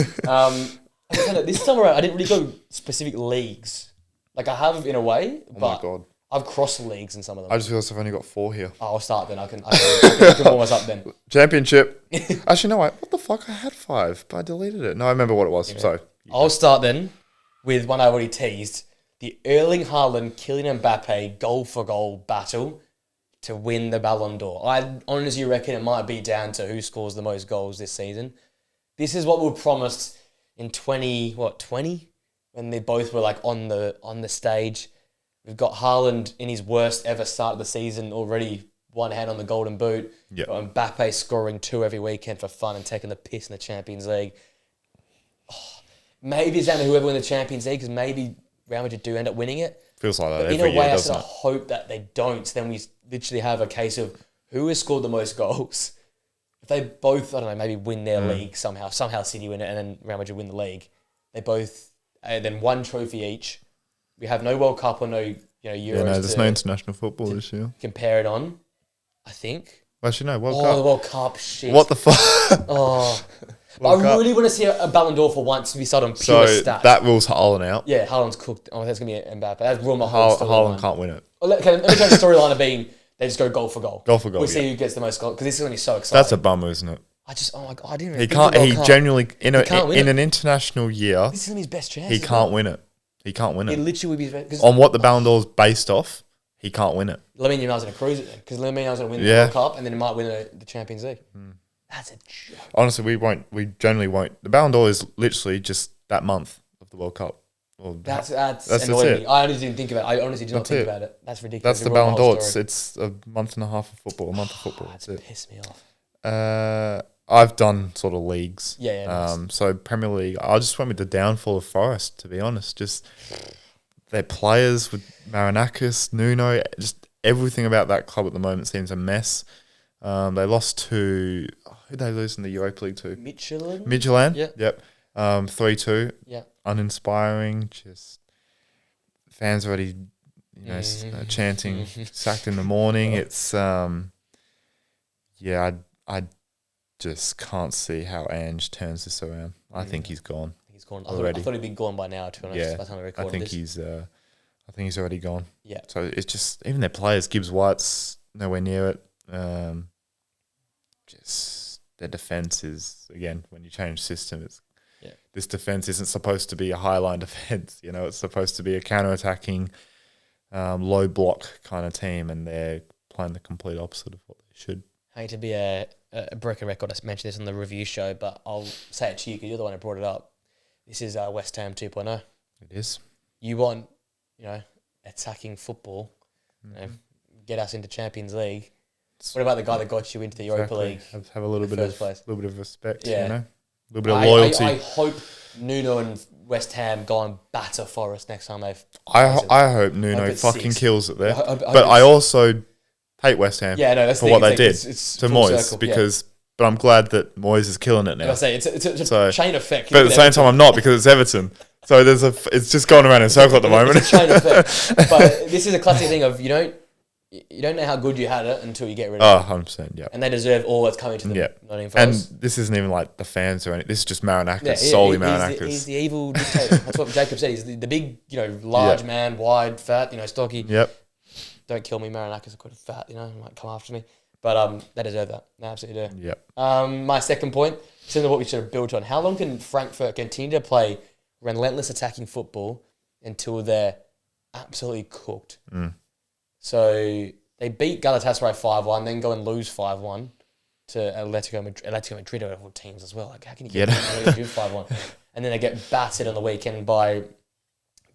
This time around, I didn't really go specific leagues. Like I have in a way, but. Oh my God. I've crossed leagues in some of them. I just realised I've only got 4 here. I'll start then. I can warm us up then. Championship. Actually, no, what the fuck? I had 5, but I deleted it. No, I remember what it was. Yeah. So I'll start then with one I already teased. The Erling Haaland, Kylian Mbappe goal-for-goal battle to win the Ballon d'Or. I honestly reckon it might be down to who scores the most goals this season. This is what we were promised in 2020? When they both were like on the stage. We've got Haaland in his worst ever start of the season already, one hand on the golden boot. Yep. Got Mbappe scoring 2 every weekend for fun and taking the piss in the Champions League. Maybe it's down to whoever wins the Champions League because maybe Real Madrid do end up winning it. Feels like that but every year, in a way, I doesn't sort of hope that they don't. Then we literally have a case of who has scored the most goals. If they both, I don't know, maybe win their league somehow City win it and then Real Madrid win the league. They both, then 1 trophy each. We have no World Cup or no Euros. There's no international football this year. Compare it on, I think. Actually, no, World Cup. The World Cup, shit. What the fuck? I really want to see a Ballon d'Or for once to be started on pure stats. That rules Haaland out. Yeah, Haaland's cooked. That's going to be Mbappe. That's rule my Haaland can't win it. Okay, let me change the storyline of being they just go goal for goal. Goal for goal, We'll see who gets the most goals because this is going to be so exciting. That's a bummer, isn't it? Oh my God, I didn't He can't. He genuinely in an international year. This is his best chance. He can't win it. He can't win it. It literally would be his best. On what the Ballon d'Or is based off, he can't win it. Lamine Yamal's going to cruise it then because Lamine Yamal's going to win the World Cup and then he might win the Champions League. That's a joke. Honestly, we generally won't. The Ballon d'Or is literally just that month of the World Cup. That's annoying me. I honestly didn't think about it. I honestly did not think about it. That's ridiculous. That's the Ballon d'Or. It's a month and a half of football. A month of football. That's it. pissed me off. I've done sort of leagues. Yeah, nice. So Premier League, I just went with the downfall of Forest, to be honest. Just their players with Marinakis, Nuno, just everything about that club at the moment seems a mess. They lost to who they lose in the Europa League to? Midtjylland. Yeah. Yep. 3-2. Yeah. Uninspiring. Just fans already, chanting "sacked in the morning." It's I just can't see how Ange turns this around. I think he's gone. He's gone. Already. I thought he'd be gone by now. To be honest, by the time we recorded this. I think he's already gone. Yeah. So it's just even their players. Gibbs White's nowhere near it. Just their defense is, again, when you change system, this defense isn't supposed to be a high line defense. It's supposed to be a counter-attacking, low block kind of team, and they're playing the complete opposite of what they should. I hate to be a broken record. I mentioned this on the review show, but I'll say it to you because you're the one who brought it up. This is West Ham 2.0. It is. You want, attacking football, get us into Champions League. What about the guy that got you into the Europa League? Have a little bit of respect, Yeah. A little bit of loyalty. I hope Nuno and West Ham go and batter Forest next time they've... I hope Nuno fucking kills it there. But I also hate West Ham for what they did to Moyes because... But I'm glad that Moyes is killing it now. I say it's a chain effect. But at the same time, I'm not because it's Everton. So it's just going around in a circle at the moment. It's a chain effect. But this is a classic thing of you don't know how good you had it until you get rid of it. 100%, yeah. And they deserve all that's coming to them. Yeah. And this isn't even like the fans or anything. This is just Marinakis, solely Marinakis. He's the evil dictator. That's what Jacob said. He's the big, large man, wide, fat, stocky. Yep. Don't kill me, Marinakis. I'm quite fat, might come after me. But they deserve that. They absolutely do. Yep. My second point, similar to what we should have built on. How long can Frankfurt continue to play relentless attacking football until they're absolutely cooked? So they beat Galatasaray 5-1, then go and lose 5-1 to Atletico Madrid are all teams as well. Like, how can you get Atletico Madrid 5-1? And then they get battered on the weekend by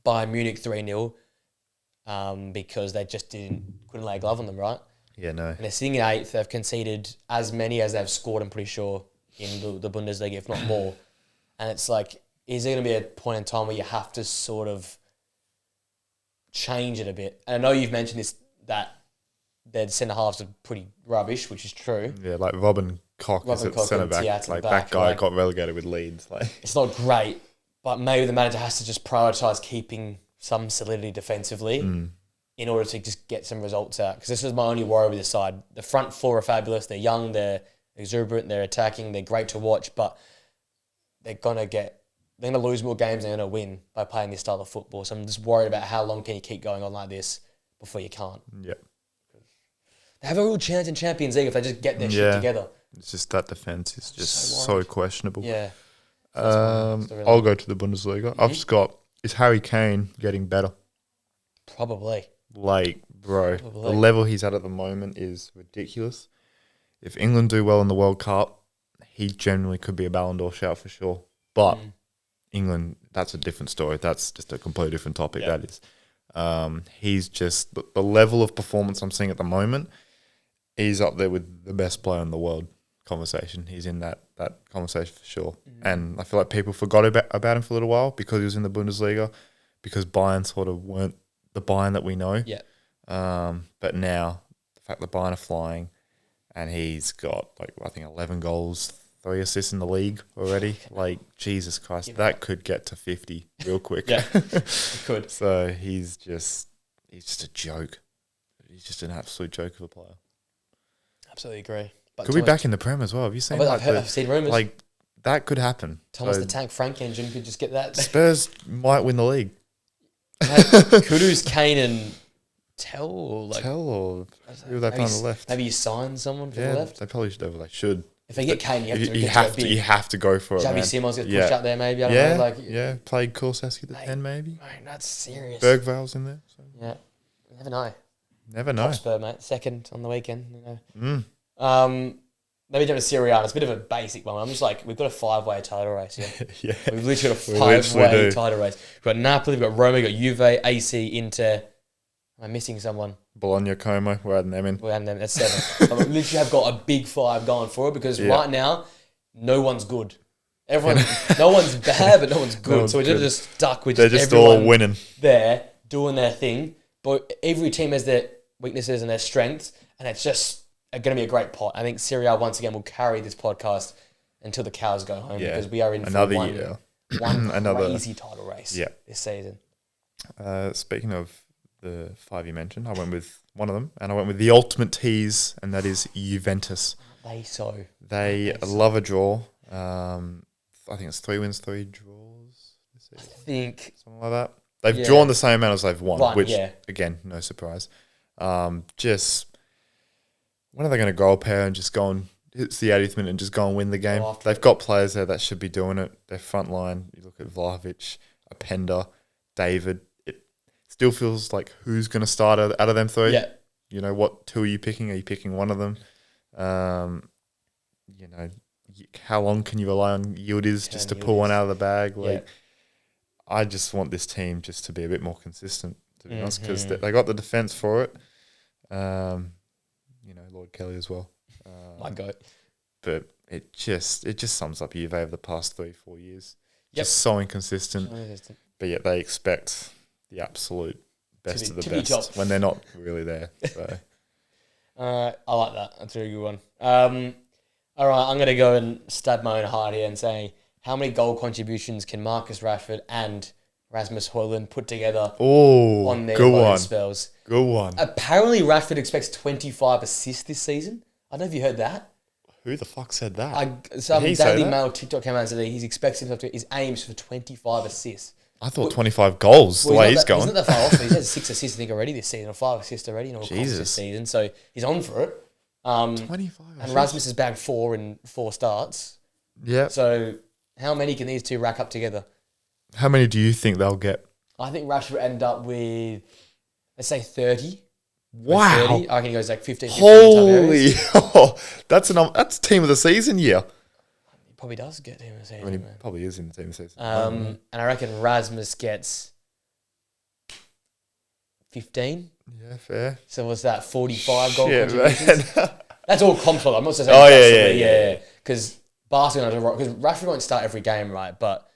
Munich 3-0 because they just couldn't lay a glove on them, right? Yeah, no. And they're sitting in 8th. They've conceded as many as they've scored, I'm pretty sure, in the Bundesliga, if not more. And it's like, is there going to be a point in time where you have to sort of change it a bit? And I know you've mentioned this, that their centre-halves are pretty rubbish, which is true. Yeah, like Robin Koch is at centre-back. Like, that guy got relegated with Leeds. It's not great, but maybe the manager has to just prioritise keeping some solidity defensively in order to just get some results out. Because this is my only worry with this side. The front four are fabulous. They're young, they're exuberant, they're attacking, they're great to watch, but they're going to lose more games than they're going to win by playing this style of football. So I'm just worried about how long can you keep going on like this before you can't. Yeah. They have a real chance in Champions League if they just get their shit together. It's just that defence is just so questionable. Yeah. I'll go to the Bundesliga. I've just got, is Harry Kane getting better? Probably. Bro, the level he's at the moment is ridiculous. If England do well in the World Cup, he generally could be a Ballon d'Or shout for sure. But England, that's a different story. That's just a completely different topic, that is. He's just, the level of performance I'm seeing at the moment, he's up there with the best player in the world conversation. He's in that conversation for sure. And I feel like people forgot about him for a little while because he was in the Bundesliga, because Bayern sort of weren't the Bayern that we know. Yeah. But now, the fact that Bayern are flying, and he's got, I think 11 goals, 3 assists in the league already. Jesus Christ, that could get to 50 real quick. Yeah, it could. So he's just a joke. He's just an absolute joke of a player. Absolutely agree. But could be back in the Prem as well. Have you seen that? I've seen rumours. That could happen. Thomas the Tank Frank engine could just get that. Spurs might win the league. Kudus, Kane and Tell or who would they play on the left? Maybe you sign someone for the left? They probably should. They should. If they get Kane, you have to go for it. Xavi Simons gets pushed out there, maybe. I don't know. Play Kulusevski the 10, maybe. Mate, that's serious. Bergval's in there. So. Yeah, you never know. Never know. Top Spur, mate. Second on the weekend. Maybe jump to Serie A. It's a bit of a basic one. I'm just we've got a 5-way title race here. Yeah. We've literally got a 5-way title race. We've got Napoli, we've got Roma, we've got Juve, AC, Inter. Am I missing someone? Bologna, Como. We're adding them in. We're adding them. That's 7. I literally have got a big 5 going forward because right now no one's good. No one's bad, but no one's good. So we're just stuck with they're just all winning there, doing their thing. But every team has their weaknesses and their strengths, and it's just going to be a great pot. I think Serie A once again will carry this podcast until the cows go home because we are in another for year. one crazy title race this season. Speaking of the 5 you mentioned, I went with one of them, and I went with the ultimate tease, and that is Juventus. They love a draw. I think it's 3 wins, 3 draws. I think something like that. They've drawn the same amount as they've won, which again, no surprise. Just when are they going to goal pair and just go and it's the 80th minute and just go and win the game? They've got players there that should be doing it. Their front line, you look at Vlahovic, Openda, David. It still feels like who's going to start out of them 3? Yeah. You know, what 2 are you picking? Are you picking one of them? You know, how long can you rely on Yildiz just to pull one out of the bag? Like, I just want this team just to be a bit more consistent, to be honest, because they got the defense for it. You know, Lord Kelly as well. My goat. But it just sums up Juve over the past 3-4 years. Just so inconsistent. But yet they expect the absolute best of the best when they're not really there. So. I like that. That's a really good one. All right, I'm going to go and stab my own heart here and say, how many goal contributions can Marcus Rashford and Rasmus Højlund put together on their loan spells? Good one. Apparently, Rashford expects 25 assists this season. I don't know if you heard that. Who the fuck said that? Some Daily Mail TikTok came out and said that he's expecting his aims for 25 assists. I thought 25 goals, the way he's going. He's not that far off. He's had 6 assists, I think, already this season, or 5 assists already in all comps this season. So he's on for it. 25 and Rasmus has bagged 4 in 4 starts. Yeah. So how many can these two rack up together? How many do you think they'll get? I think Rashford will end up with, let's say, 30. Wow. 30. I reckon he goes like 15. Holy. That's team of the season year. He probably does get team of the season. I mean, he probably is in the team of the season. And I reckon Rasmus gets 15. Yeah, fair. So what's that, 45 goal contributions? That's all comps. I'm not saying yeah. Because Barcelona, because Rashford won't start every game, right? But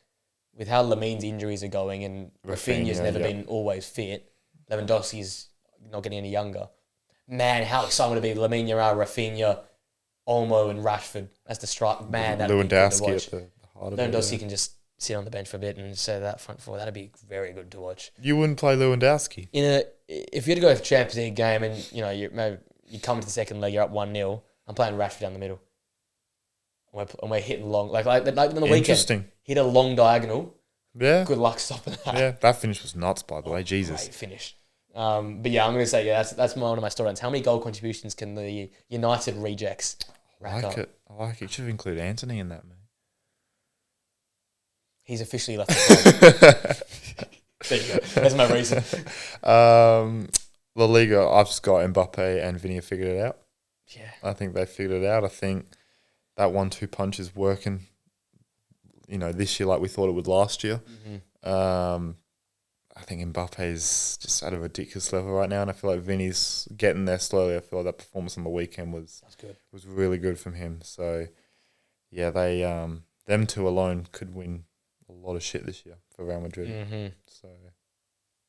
with how Lamin's injuries are going and Rafinha's never been always fit, Lewandowski's not getting any younger. Man, how exciting would it be? Lamine Yamal, Rafinha, Olmo, and Rashford. That's the strike. Man, that'd be good to watch. Lewandowski can just sit on the bench for a bit and say that front four. That'd be very good to watch. You wouldn't play Lewandowski? If you had to go to a Champions League game and you come to the second leg, you're up 1-0. I'm playing Rashford down the middle. And we're hitting long. Like on the weekend, hit a long diagonal. Yeah. Good luck stopping that. Yeah, that finish was nuts, by the way. Jesus. Great finish. But yeah, I'm going to say, that's one of my storylines. How many goal contributions can the United rejects rack up? I like it. You should have included Anthony in that, mate. He's officially left the club. There you go. That's my reason. LaLiga, I've just got Mbappe and Vinny have figured it out. Yeah. I think they figured it out. I think that 1-2 punch is working, this year like we thought it would last year. Mm-hmm. I think Mbappe is just at a ridiculous level right now, and I feel like Vinny's getting there slowly. I feel like that performance on the weekend was really good from him. So, yeah, they them two alone could win a lot of shit this year for Real Madrid. Mm-hmm. So,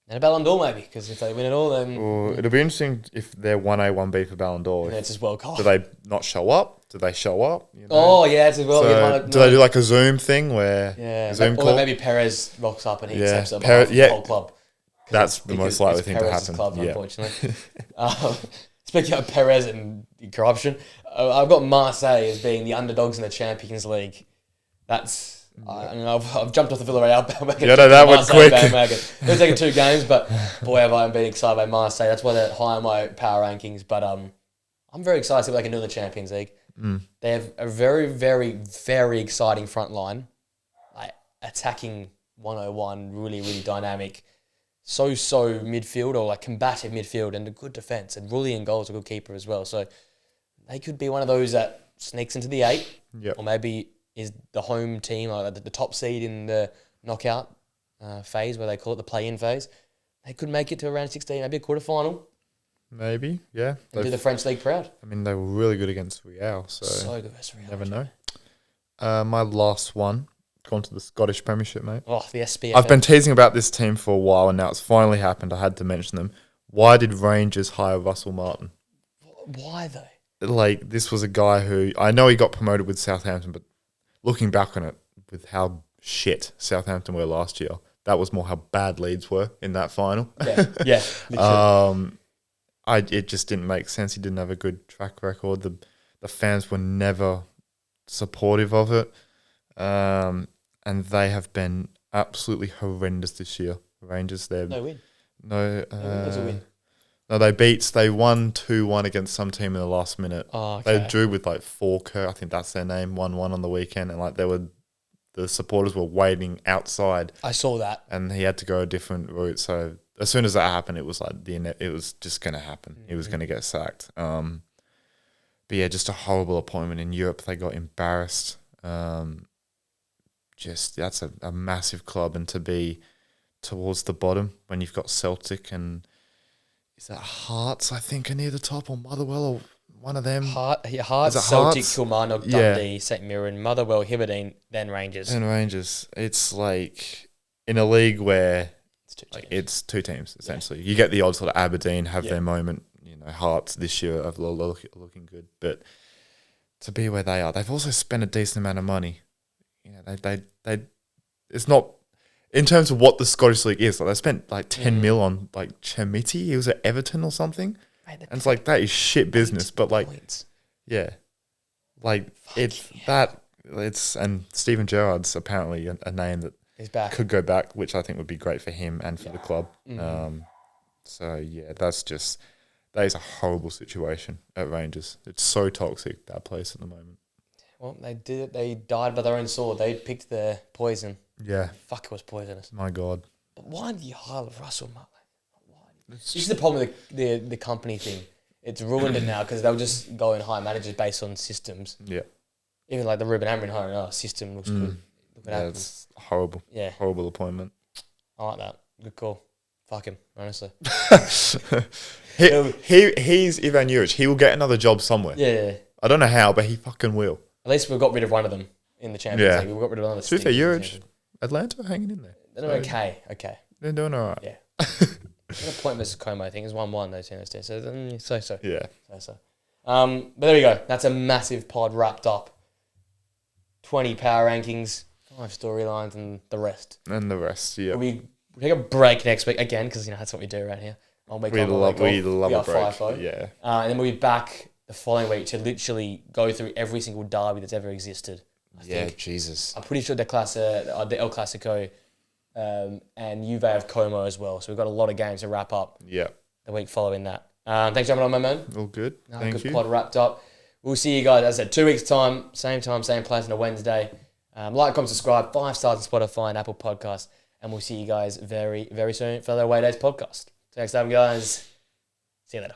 and a Ballon d'Or maybe, because if they win it all, then it'll be interesting if they're 1A, 1B for Ballon d'Or. And it's as well called. Do they not show up? Do they show up? Oh yeah, it's as well. So do they do like a Zoom thing where or maybe Perez rocks up and he accepts it on the whole club. That's the most likely thing to happen. Club, unfortunately. Speaking of Perez and corruption, I've got Marseille as being the underdogs in the Champions League. That's. I've jumped off the Villarreal bandwagon. That went quick. It's taken 2 games, but boy, have I been excited by Marseille. That's why they're high on my power rankings. But I'm very excited to see what they can do in the Champions League. They have a very, very, very exciting front line, like attacking 101, really, really dynamic. So midfield or like combative midfield and a good defence. And Rulli in goals, a good keeper as well. So they could be one of those that sneaks into the 8, or maybe is the home team, or the top seed in the knockout phase, where they call it the play-in phase. They could make it to around 16, maybe a quarterfinal. Maybe, yeah. And do the French league proud. I mean, they were really good against Real, so good against Real. Never know. My last one, gone to the Scottish Premiership, mate. Oh, the SPFL. I've been teasing about this team for a while, and now it's finally happened. I had to mention them. Why did Rangers hire Russell Martin? Why though? Like, this was a guy who, I know he got promoted with Southampton, but looking back on it, with how shit Southampton were last year, that was more how bad Leeds were in that final. Yeah. Literally. It just didn't make sense. He didn't have a good track record. The fans were never supportive of it. And they have been absolutely horrendous this year. Rangers, No win. There's a win. No, they won 2-1 against some team in the last minute. Oh, okay. They drew with like Falker, I think that's their name, 1-1 on the weekend, and like the supporters were waiting outside. I saw that. And he had to go a different route. So as soon as that happened, it was like it was just going to happen. He was going to get sacked. But yeah, just a horrible appointment in Europe. They got embarrassed. Just that's a massive club, and to be towards the bottom when you've got Celtic and is that Hearts? I think are near the top, or Motherwell, or one of them. Hearts, Celtic, Hearts? Kilmarnock, Dundee, St Mirren, Motherwell, Hibberdine, then Rangers. And Rangers. It's like in a league where It's two teams. it's two teams essentially. You get the odds sort of Aberdeen have their moment. You know, Hearts this year are looking good, but to be where they are, they've also spent a decent amount of money. You know, they it's not in terms of what the Scottish League is. Like they spent like 10 mil on like Chermiti. He was at Everton or something, and it's like that is shit business. But like, yeah, like and Steven Gerrard's apparently a name that He's back. Could go back, which I think would be great for him and for the club. So yeah, that is a horrible situation at Rangers. It's so toxic, that place at the moment. Well, they did it. They died by their own sword. They picked their poison. Yeah. Fuck, it was poisonous. My God. But why did you hire Russell Martin? This is the problem with the company thing. It's ruined it now because they'll just go and hire managers based on systems. Yeah. Even like the Ruben Amorim hiring, system looks good. Yeah, it's horrible. Yeah. Horrible appointment. I like that. Good call. Fuck him, honestly. He's Ivan Juric. He will get another job somewhere. Yeah. I don't know how, but he fucking will. At least we got rid of one of them in the Champions League. We got rid of one of the To be fair, Juric, Atlanta are hanging in there. They're doing okay. They're doing all right. Yeah. The point versus Como, I think, is 1-1, those teams. So. Yeah. So. But there we go. That's a massive pod wrapped up. 20 power rankings, 5 storylines, and the rest. Yeah. We take a break next week again because that's what we do around here. We love a break. Yeah. And then we'll be back the following week to literally go through every single derby that's ever existed. I think. Jesus. I'm pretty sure the El Clasico and Juve have Como as well. So we've got a lot of games to wrap up the week following that. Thanks for jumping on, my man. All good. Thank you. Good pod wrapped up. We'll see you guys, as I said, 2 weeks' time, same place on a Wednesday. Like, comment, subscribe, 5 stars on Spotify and Apple Podcasts. And we'll see you guys very, very soon for the Away Days podcast. Thanks, guys. See you later.